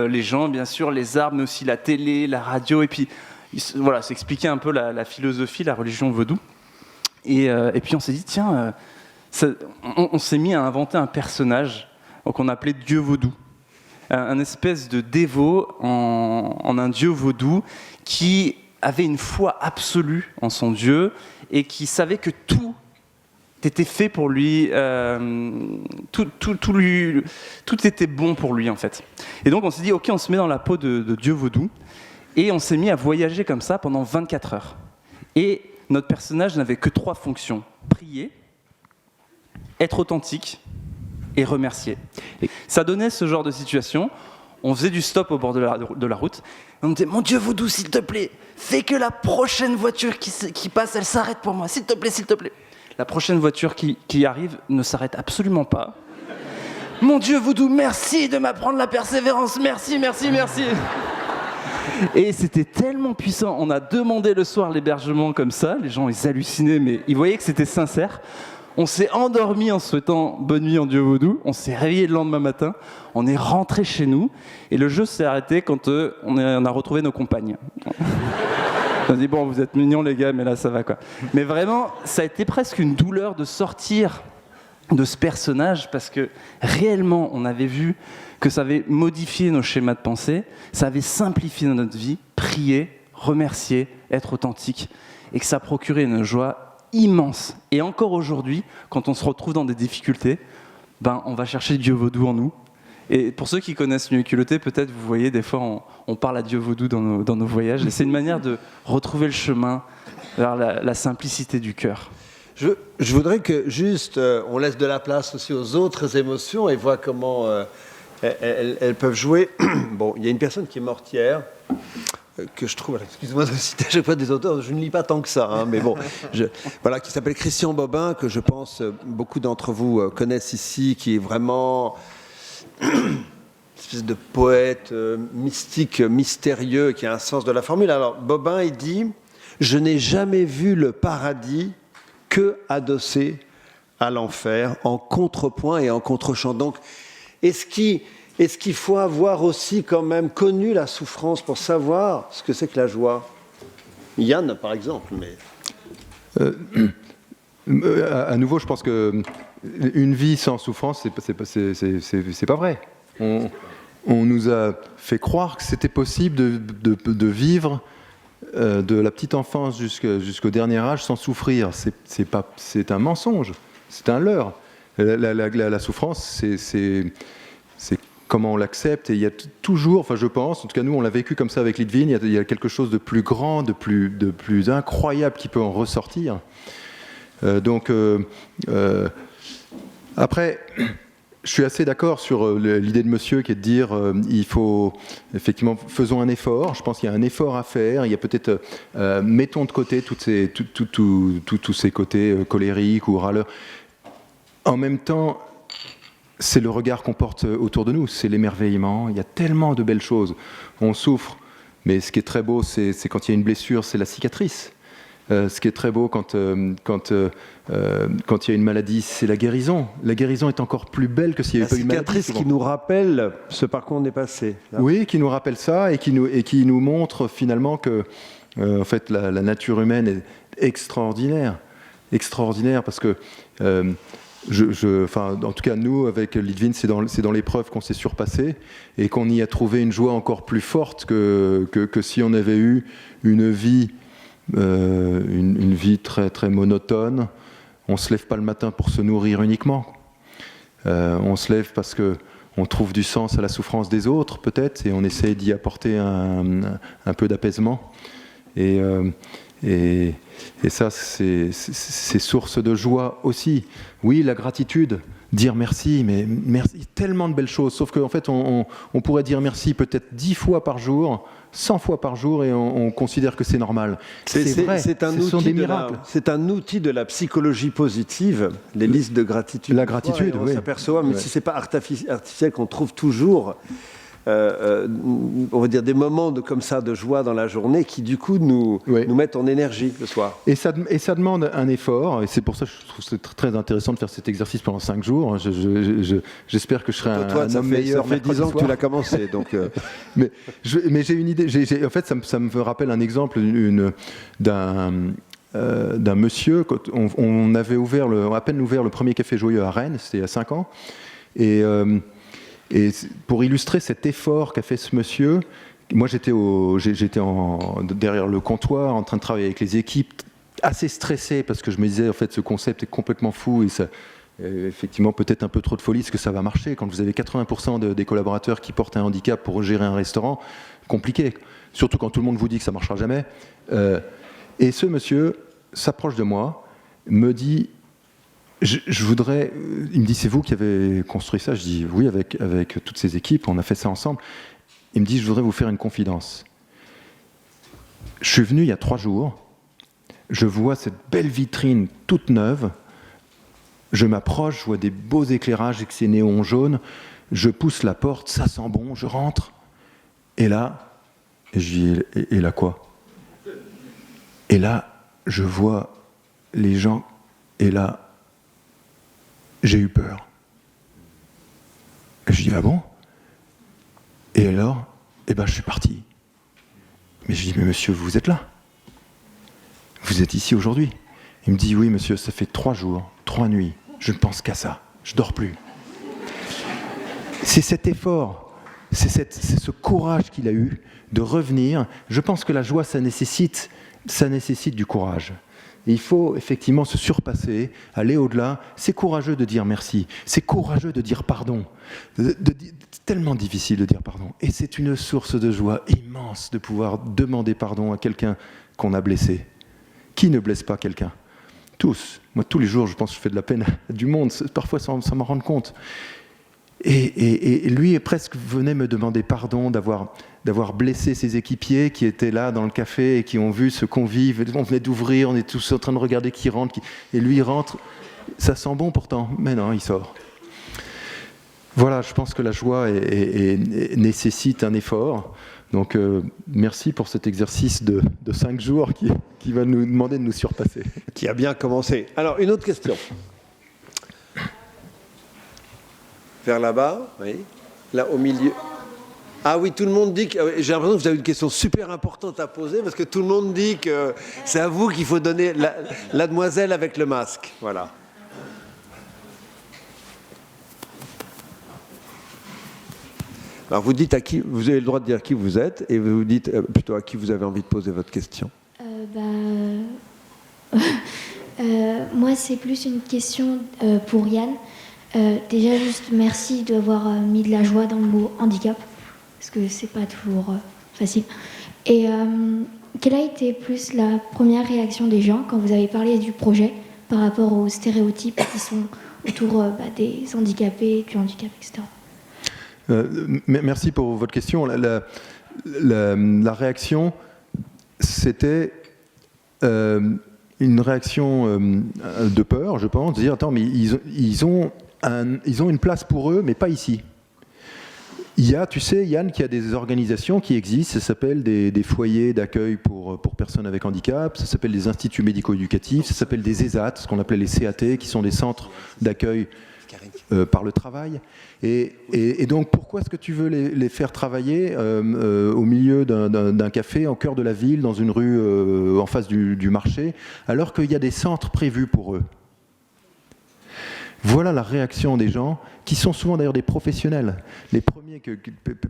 Les gens, bien sûr, les arbres, mais aussi la télé, la radio. Et puis, voilà, ça expliquait un peu la philosophie, la religion vaudou. Et puis on s'est dit, tiens, on s'est mis à inventer un personnage qu'on appelait Dieu vaudou. Un espèce de dévot en un dieu vaudou qui avait une foi absolue en son dieu et qui savait que tout était fait pour lui, tout était bon pour lui en fait. Et donc on s'est dit ok, on se met dans la peau de dieu vaudou et on s'est mis à voyager comme ça pendant 24 heures. Et notre personnage n'avait que 3 fonctions: prier, être authentique et remercier. Et ça donnait ce genre de situation. On faisait du stop au bord de la route. On me disait, mon Dieu vaudou, s'il te plaît, fais que la prochaine voiture qui passe, elle s'arrête pour moi, s'il te plaît, s'il te plaît. La prochaine voiture qui arrive ne s'arrête absolument pas. Mon Dieu vaudou, merci de m'apprendre la persévérance, merci, merci, merci. Et c'était tellement puissant. On a demandé le soir l'hébergement comme ça. Les gens, ils hallucinaient, mais ils voyaient que c'était sincère. On s'est endormi en souhaitant bonne nuit en Dieu vaudou. On s'est réveillé le lendemain matin. On est rentré chez nous. Et le jeu s'est arrêté quand on a retrouvé nos compagnes. On a dit, bon, vous êtes mignons les gars, mais là, ça va quoi. Mais vraiment, ça a été presque une douleur de sortir de ce personnage parce que réellement, on avait vu que ça avait modifié nos schémas de pensée, ça avait simplifié notre vie, prier, remercier, être authentique, et que ça procurait une joie immense. Et encore aujourd'hui, quand on se retrouve dans des difficultés, on va chercher Dieu vaudou en nous. Et pour ceux qui connaissent Nu et Culotté, peut-être vous voyez, des fois on parle à Dieu vaudou dans nos voyages. Et c'est une manière de retrouver le chemin vers la simplicité du cœur. Je voudrais que juste on laisse de la place aussi aux autres émotions et voit comment elles peuvent jouer. Bon, il y a une personne qui est morte hier. Que je trouve, excuse-moi de citer à chaque fois des auteurs, je ne lis pas tant que ça, hein, mais bon, voilà, qui s'appelle Christian Bobin, que je pense beaucoup d'entre vous connaissent ici, qui est vraiment une espèce de poète mystique, mystérieux, qui a un sens de la formule. Alors, Bobin, il dit « Je n'ai jamais vu le paradis que adossé à l'enfer, en contrepoint et en contre-champ. » Donc, est-ce qu'il faut avoir aussi quand même connu la souffrance pour savoir ce que c'est que la joie? Yann, par exemple, mais... à nouveau, je pense qu'une vie sans souffrance, c'est pas vrai. On nous a fait croire que c'était possible de vivre de la petite enfance jusqu'au dernier âge sans souffrir. C'est un mensonge, c'est un leurre. La souffrance, c'est comment on l'accepte, et il y a toujours, enfin je pense, en tout cas nous on l'a vécu comme ça avec Litvin, il y a quelque chose de plus grand, de plus incroyable qui peut en ressortir. Après, je suis assez d'accord sur l'idée de monsieur qui est de dire il faut, effectivement, faisons un effort. Je pense qu'il y a un effort à faire. Il y a peut-être, mettons de côté tous ces côtés colériques ou râleurs. En même temps, c'est le regard qu'on porte autour de nous, c'est l'émerveillement. Il y a tellement de belles choses. On souffre, mais ce qui est très beau, c'est quand il y a une blessure, c'est la cicatrice. Ce qui est très beau quand il y a une maladie, c'est la guérison. La guérison est encore plus belle que s'il n'y avait pas eu une maladie. La cicatrice qui nous rappelle ce par quoi on est passé. Là. Oui, qui nous rappelle ça et qui nous montre finalement que en fait, la nature humaine est extraordinaire. Extraordinaire parce que, en tout cas, nous, avec Litvin, c'est dans l'épreuve qu'on s'est surpassé et qu'on y a trouvé une joie encore plus forte que si on avait eu une vie très, très monotone. On ne se lève pas le matin pour se nourrir uniquement. On se lève parce qu'on trouve du sens à la souffrance des autres, peut-être, et on essaie d'y apporter un peu d'apaisement. Et ça, c'est source de joie aussi. Oui, la gratitude, dire merci, mais merci, tellement de belles choses. Sauf qu'en fait, on pourrait dire merci peut-être 10 fois par jour, 100 fois par jour, et on considère que c'est normal. C'est vrai, ce sont des miracles. C'est un outil de la psychologie positive, les listes de gratitude. La gratitude, oui. On s'aperçoit, même si ce n'est pas artificiel, qu'on trouve toujours... on va dire des moments comme ça de joie dans la journée qui du coup nous mettent en énergie le soir. Et ça demande un effort, et c'est pour ça que je trouve c'est très intéressant de faire cet exercice pendant 5 jours. J'espère que je serai un homme meilleur. Ça fait 10 ans que tu l'as commencé. Donc mais j'ai une idée. En fait, ça me rappelle un exemple d'un monsieur. Quand on avait à peine ouvert le premier café joyeux à Rennes, c'était il y a 5 ans, et pour illustrer cet effort qu'a fait ce monsieur, moi j'étais derrière le comptoir en train de travailler avec les équipes, assez stressé parce que je me disais en fait ce concept est complètement fou et ça, effectivement peut-être un peu trop de folie, est-ce que ça va marcher quand vous avez 80% des collaborateurs qui portent un handicap pour gérer un restaurant, compliqué, surtout quand tout le monde vous dit que ça ne marchera jamais. Et ce monsieur s'approche de moi, me dit... Je voudrais... Il me dit, c'est vous qui avez construit ça? Je dis, oui, avec toutes ces équipes, on a fait ça ensemble. Il me dit, je voudrais vous faire une confidence. Je suis venu il y a 3 jours, je vois cette belle vitrine toute neuve, je m'approche, je vois des beaux éclairages avec ces néons jaunes, je pousse la porte, ça sent bon, je rentre, et là, je dis, et là quoi? Et là, je vois les gens, et là, j'ai eu peur. Et je dis, ah bon? Et alors? Eh ben, je suis parti. Mais je dis, mais monsieur, vous êtes là? Vous êtes ici aujourd'hui? Il me dit, oui, monsieur, ça fait 3 jours, 3 nuits. Je ne pense qu'à ça. Je dors plus. C'est cet effort, c'est ce courage qu'il a eu de revenir. Je pense que la joie, ça nécessite du courage. Et il faut effectivement se surpasser, aller au-delà. C'est courageux de dire merci. C'est courageux de dire pardon. C'est tellement difficile de dire pardon. Et c'est une source de joie immense de pouvoir demander pardon à quelqu'un qu'on a blessé. Qui ne blesse pas quelqu'un? Tous. Moi, tous les jours, je pense que je fais de la peine à du monde. Parfois, sans m'en rendre compte. Et lui, presque, venait me demander pardon d'avoir blessé ses équipiers qui étaient là dans le café et qui ont vu ce convive. On venait d'ouvrir, on est tous en train de regarder qui rentre. Et lui, il rentre. Ça sent bon pourtant. Mais non, il sort. Voilà, je pense que la joie nécessite un effort. Donc, merci pour cet exercice de 5 jours qui va nous demander de nous surpasser. Qui a bien commencé. Alors, une autre question. Vers là-bas, oui. Là, au milieu. Ah oui, tout le monde dit que... J'ai l'impression que vous avez une question super importante à poser parce que tout le monde dit que c'est à vous qu'il faut donner la demoiselle avec le masque. Voilà. Alors vous dites à qui... Vous avez le droit de dire qui vous êtes et vous dites plutôt à qui vous avez envie de poser votre question. Moi, c'est plus une question pour Yann. Déjà, juste merci d'avoir mis de la joie dans le mot handicap, parce que c'est pas toujours facile. Et quelle a été plus la première réaction des gens quand vous avez parlé du projet par rapport aux stéréotypes qui sont autour des handicapés, du handicap, etc. Merci pour votre question. La réaction, c'était une réaction de peur, je pense, de dire attends, mais ils ont une place pour eux, mais pas ici. Il y a, tu sais, Yann, qu'il y a des organisations qui existent, ça s'appelle des foyers d'accueil pour personnes avec handicap, ça s'appelle des instituts médico-éducatifs, ça s'appelle des ESAT, ce qu'on appelait les CAT, qui sont des centres d'accueil par le travail. Et donc, pourquoi est-ce que tu veux les faire travailler au milieu d'un café, au cœur de la ville, dans une rue en face du marché, alors qu'il y a des centres prévus pour eux? Voilà la réaction des gens, qui sont souvent d'ailleurs des professionnels. Les premières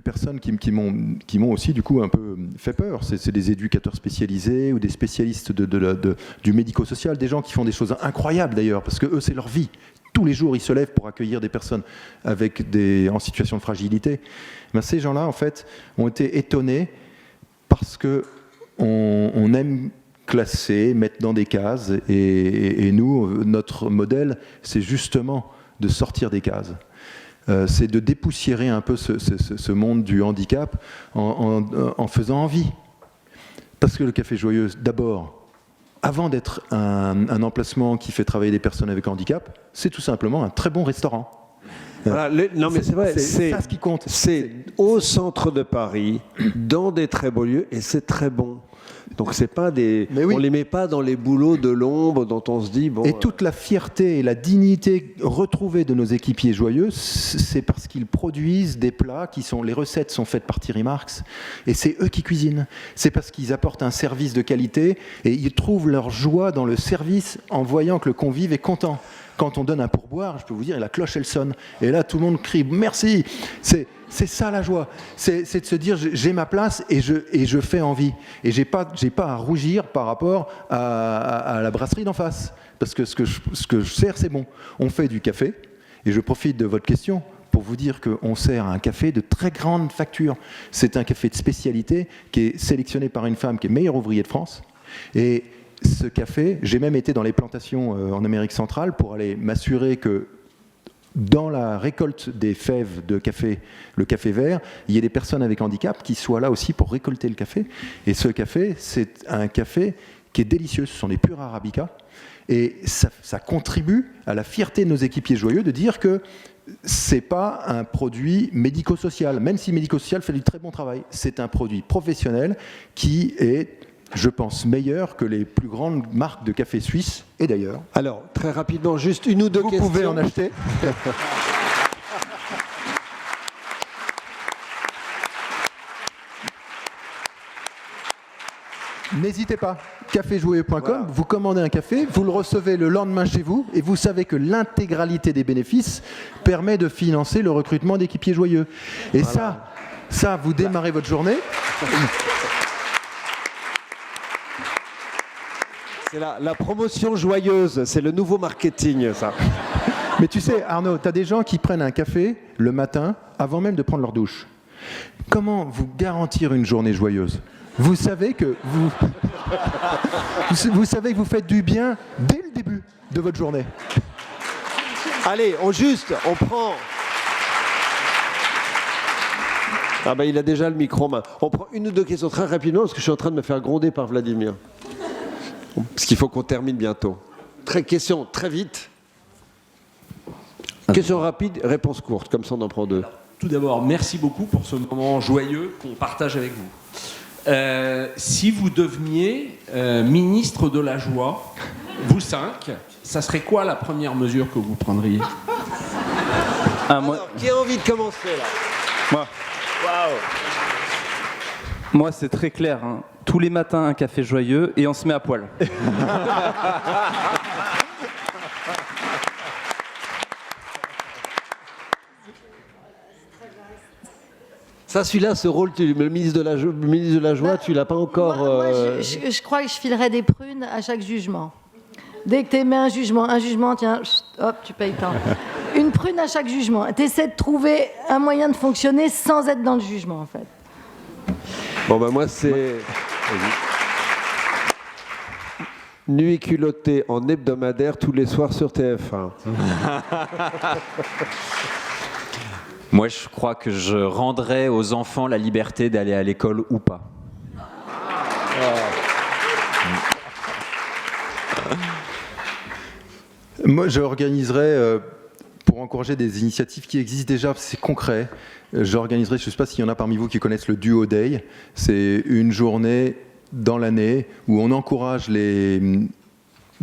personnes qui m'ont aussi du coup un peu fait peur, c'est des éducateurs spécialisés ou des spécialistes du médico-social, des gens qui font des choses incroyables d'ailleurs, parce que eux c'est leur vie. Tous les jours ils se lèvent pour accueillir des personnes en situation de fragilité. Ben, ces gens-là en fait ont été étonnés parce que on aime classer, mettre dans des cases, et nous, notre modèle, c'est justement de sortir des cases. C'est de dépoussiérer un peu ce monde du handicap en faisant envie. Parce que le Café Joyeux, d'abord, avant d'être un emplacement qui fait travailler des personnes avec handicap, c'est tout simplement un très bon restaurant. Voilà, non mais c'est vrai, c'est ça ce qui compte. C'est au centre de Paris, dans des très beaux lieux, et c'est très bon. Donc c'est pas on les met pas dans les boulots de l'ombre dont on se dit bon. Et toute la fierté et la dignité retrouvée de nos équipiers joyeux, c'est parce qu'ils produisent des plats les recettes sont faites par Thierry Marx, et c'est eux qui cuisinent. C'est parce qu'ils apportent un service de qualité et ils trouvent leur joie dans le service en voyant que le convive est content. Quand on donne un pourboire, je peux vous dire, la cloche elle sonne, et là tout le monde crie merci. C'est ça la joie, c'est de se dire j'ai ma place et je fais envie. Et j'ai pas à rougir par rapport à la brasserie d'en face, parce que ce que je sers c'est bon. On fait du café, et je profite de votre question pour vous dire qu'on sert un café de très grande facture. C'est un café de spécialité qui est sélectionné par une femme qui est meilleure ouvrier de France. Et ce café, j'ai même été dans les plantations en Amérique centrale pour aller m'assurer que dans la récolte des fèves de café, le café vert, il y ait des personnes avec handicap qui soient là aussi pour récolter le café. Et ce café, c'est un café qui est délicieux. Ce sont des purs arabicas. Et ça contribue à la fierté de nos équipiers joyeux de dire que c'est pas un produit médico-social, même si médico-social fait du très bon travail. C'est un produit professionnel qui est, je pense, meilleur que les plus grandes marques de café suisse et d'ailleurs. Alors, très rapidement, juste une ou deux questions. Vous pouvez en acheter. N'hésitez pas, caféjoyeux.com, voilà. Vous commandez un café, vous le recevez le lendemain chez vous, et vous savez que l'intégralité des bénéfices permet de financer le recrutement d'équipiers joyeux. Et voilà. ça, vous démarrez votre journée. C'est la promotion joyeuse, c'est le nouveau marketing, ça. Mais tu sais, Arnaud, tu as des gens qui prennent un café le matin avant même de prendre leur douche. Comment vous garantir une journée joyeuse ? Vous savez que vous savez que vous faites du bien dès le début de votre journée. Allez, on prend... Ah ben il a déjà le micro en main. On prend une ou deux questions très rapidement parce que je suis en train de me faire gronder par Vladimir. Parce qu'il faut qu'on termine bientôt. Question très vite. Question rapide, réponse courte, comme ça on en prend deux. Tout d'abord, merci beaucoup pour ce moment joyeux qu'on partage avec vous. Si vous deveniez ministre de la joie, vous 5, ça serait quoi la première mesure que vous prendriez ? Alors, qui a envie de commencer là ? Moi. Waouh ! Moi, c'est très clair. Hein. Tous les matins, un café joyeux et on se met à poil. Ça, celui-là, ce rôle, le ministre de la Joie, tu l'as pas encore... Moi, je crois que je filerais des prunes à chaque jugement. Dès que tu émets un jugement, tiens, hop, tu payes tant. Une prune à chaque jugement. Tu essaies de trouver un moyen de fonctionner sans être dans le jugement, en fait. Bon, ben moi, c'est... Nuit culottée en hebdomadaire tous les soirs sur TF1. Moi, je crois que je rendrai aux enfants la liberté d'aller à l'école ou pas. Moi, je organiserai, pour pour encourager des initiatives qui existent déjà, c'est concret. J'organiserai, je ne sais pas s'il y en a parmi vous qui connaissent le Duo Day. C'est une journée dans l'année où on encourage les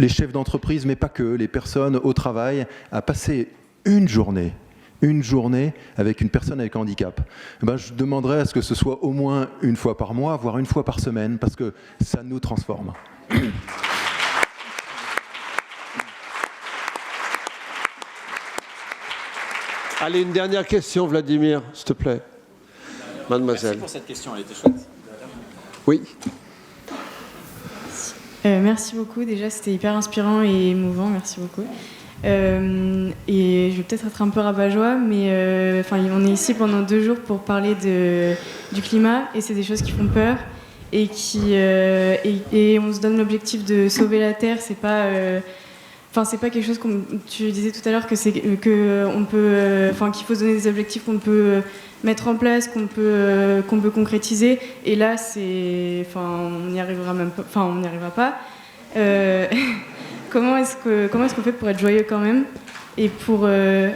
chefs d'entreprise, mais pas que, les personnes au travail, à passer une journée avec une personne avec handicap. Je demanderais à ce que ce soit au moins une fois par mois, voire une fois par semaine, parce que ça nous transforme. Allez, une dernière question, Vladimir, s'il te plaît. Mademoiselle. Merci pour cette question, elle était chouette. Oui. Merci beaucoup, déjà c'était hyper inspirant et émouvant, merci beaucoup. Et je vais peut-être être un peu rabat-joie, mais on est ici pendant 2 jours pour parler du climat, et c'est des choses qui font peur, et et on se donne l'objectif de sauver la Terre. C'est pas quelque chose comme tu disais tout à l'heure qu'il faut se donner des objectifs qu'on peut mettre en place, qu'on peut concrétiser. Et là, on n'y arrivera même pas. Enfin, on n'y arrivera pas. Comment est-ce qu'on fait pour être joyeux quand même, et pour je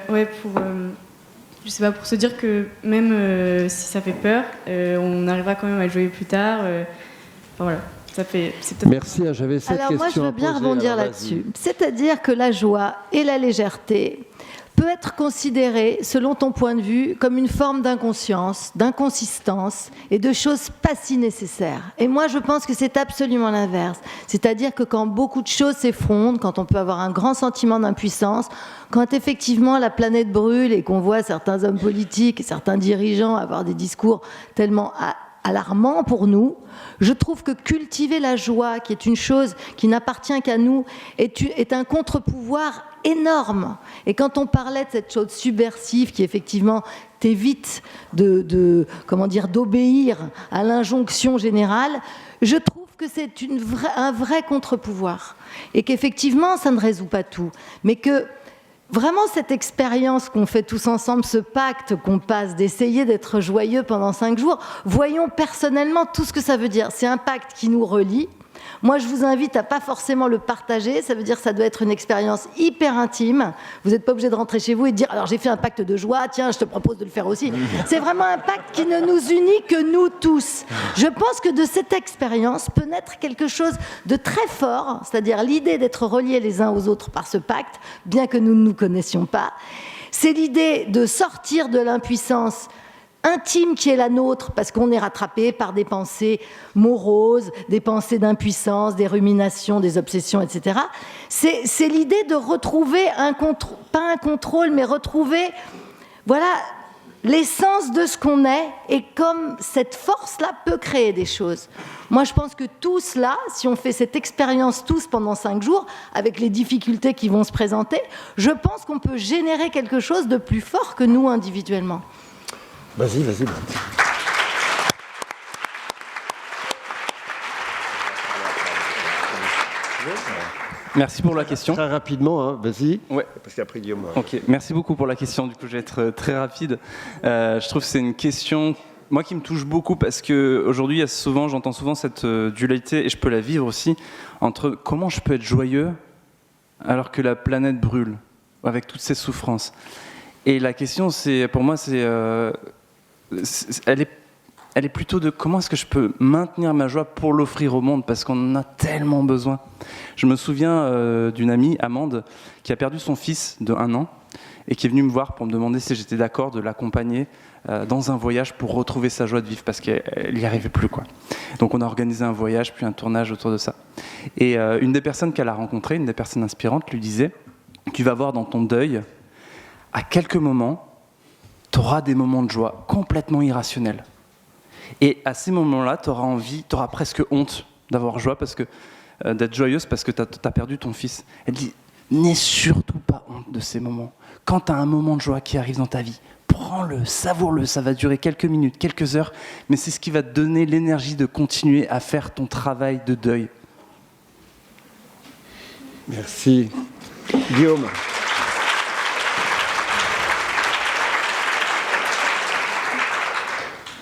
sais pas, pour se dire que même si ça fait peur, on arrivera quand même à être joyeux plus tard. Voilà. Merci, j'avais cette question. Alors moi, je veux bien rebondir là-dessus. C'est-à-dire que la joie et la légèreté peut être considérée, selon ton point de vue, comme une forme d'inconscience, d'inconsistance et de choses pas si nécessaires. Et moi, je pense que c'est absolument l'inverse. C'est-à-dire que quand beaucoup de choses s'effondrent, quand on peut avoir un grand sentiment d'impuissance, quand effectivement la planète brûle et qu'on voit certains hommes politiques et certains dirigeants avoir des discours tellement alarmant pour nous, je trouve que cultiver la joie, qui est une chose qui n'appartient qu'à nous, est un contre-pouvoir énorme. Et quand on parlait de cette chose subversive qui effectivement t'évite d'obéir à l'injonction générale, je trouve que c'est un vrai contre-pouvoir. Et qu'effectivement, ça ne résout pas tout. Mais que vraiment, cette expérience qu'on fait tous ensemble, ce pacte qu'on passe d'essayer d'être joyeux pendant 5 jours, voyons personnellement tout ce que ça veut dire. C'est un pacte qui nous relie. Moi, je vous invite à pas forcément le partager. Ça veut dire que ça doit être une expérience hyper intime. Vous n'êtes pas obligé de rentrer chez vous et de dire « Alors, j'ai fait un pacte de joie, tiens, je te propose de le faire aussi. » C'est vraiment un pacte qui ne nous unit que nous tous. Je pense que de cette expérience peut naître quelque chose de très fort, c'est-à-dire l'idée d'être reliés les uns aux autres par ce pacte, bien que nous ne nous connaissions pas. C'est l'idée de sortir de l'impuissance intime qui est la nôtre, parce qu'on est rattrapé par des pensées moroses, des pensées d'impuissance, des ruminations, des obsessions, etc. C'est l'idée de retrouver pas un contrôle, mais retrouver, l'essence de ce qu'on est, et comme cette force-là peut créer des choses. Moi, je pense que tout cela, si on fait cette expérience tous pendant 5 jours, avec les difficultés qui vont se présenter, je pense qu'on peut générer quelque chose de plus fort que nous individuellement. Vas-y. Merci pour la question. Très rapidement, hein, vas-y. Ouais. Parce qu'après Guillaume. Ok, merci beaucoup pour la question. Du coup, je vais être très rapide. Je trouve que c'est une question, moi, qui me touche beaucoup, parce que aujourd'hui, j'entends souvent cette dualité, et je peux la vivre aussi, entre comment je peux être joyeux alors que la planète brûle, avec toutes ces souffrances. Et la question, pour moi, elle est plutôt de comment est-ce que je peux maintenir ma joie pour l'offrir au monde, parce qu'on en a tellement besoin. Je me souviens d'une amie, Amande, qui a perdu son fils de 1 an et qui est venue me voir pour me demander si j'étais d'accord de l'accompagner dans un voyage pour retrouver sa joie de vivre, parce qu'elle n'y arrivait plus, quoi. Donc on a organisé un voyage puis un tournage autour de ça. Et une des personnes qu'elle a rencontrées, une des personnes inspirantes, lui disait « Tu vas voir dans ton deuil, à quelques moments, tu auras des moments de joie complètement irrationnels. Et à ces moments-là, tu auras presque honte d'avoir joie, d'être joyeuse parce que tu as perdu ton fils. » Elle dit, n'aie surtout pas honte de ces moments. Quand tu as un moment de joie qui arrive dans ta vie, prends-le, savoure-le, ça va durer quelques minutes, quelques heures, mais c'est ce qui va te donner l'énergie de continuer à faire ton travail de deuil. Merci. Guillaume.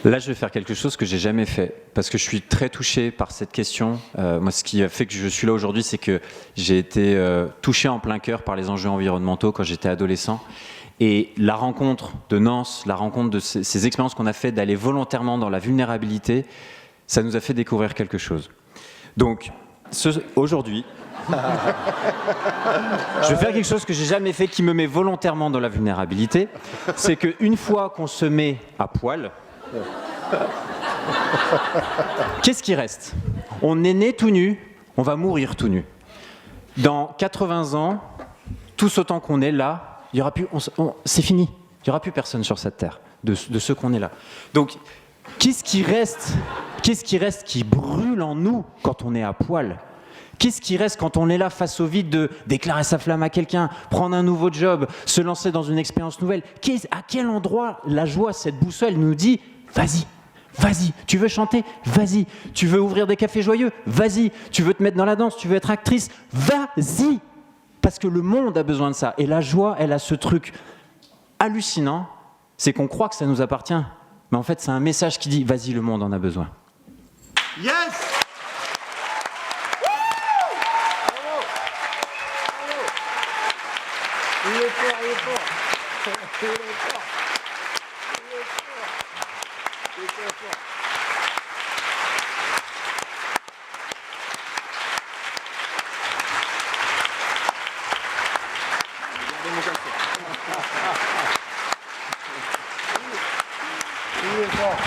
Là, je vais faire quelque chose que j'ai jamais fait, parce que je suis très touché par cette question. Moi, ce qui a fait que je suis là aujourd'hui, c'est que j'ai été touché en plein cœur par les enjeux environnementaux quand j'étais adolescent. Et la rencontre de Nance, la rencontre de ces expériences qu'on a fait d'aller volontairement dans la vulnérabilité, ça nous a fait découvrir quelque chose. Donc, aujourd'hui, je vais faire quelque chose que j'ai jamais fait, qui me met volontairement dans la vulnérabilité. C'est qu'une fois qu'on se met à poil, qu'est-ce qui reste? On est né tout nu, on va mourir tout nu. Dans 80 ans, tous autant qu'on est là, il y aura plus, c'est fini. Il n'y aura plus personne sur cette terre, de ceux qu'on est là. Donc, qu'est-ce qui reste qui brûle en nous quand on est à poil? Qu'est-ce qui reste quand on est là face au vide de déclarer sa flamme à quelqu'un, prendre un nouveau job, se lancer dans une expérience nouvelle? À quel endroit la joie, cette boussole, nous dit « Vas-y, vas-y, tu veux chanter? Vas-y. Tu veux ouvrir des cafés joyeux? Vas-y. Tu veux te mettre dans la danse? Tu veux être actrice? Vas-y !» Parce que le monde a besoin de ça. Et la joie, elle a ce truc hallucinant, c'est qu'on croit que ça nous appartient. Mais en fait, c'est un message qui dit « Vas-y, le monde en a besoin. » Yes! Il est fort, il est fort. Il est fort. Il est fort. Il est très fort. Il est fort.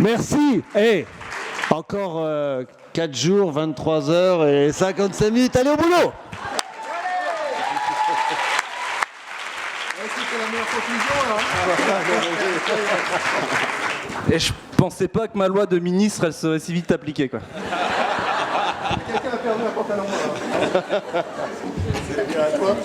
Merci. Et encore 4 jours, 23 heures et 55 minutes. Allez au boulot. Et je pensais pas que ma loi de ministre, elle serait si vite appliquée, quoi. Quelqu'un a perdu un pantalon. C'est bien à toi.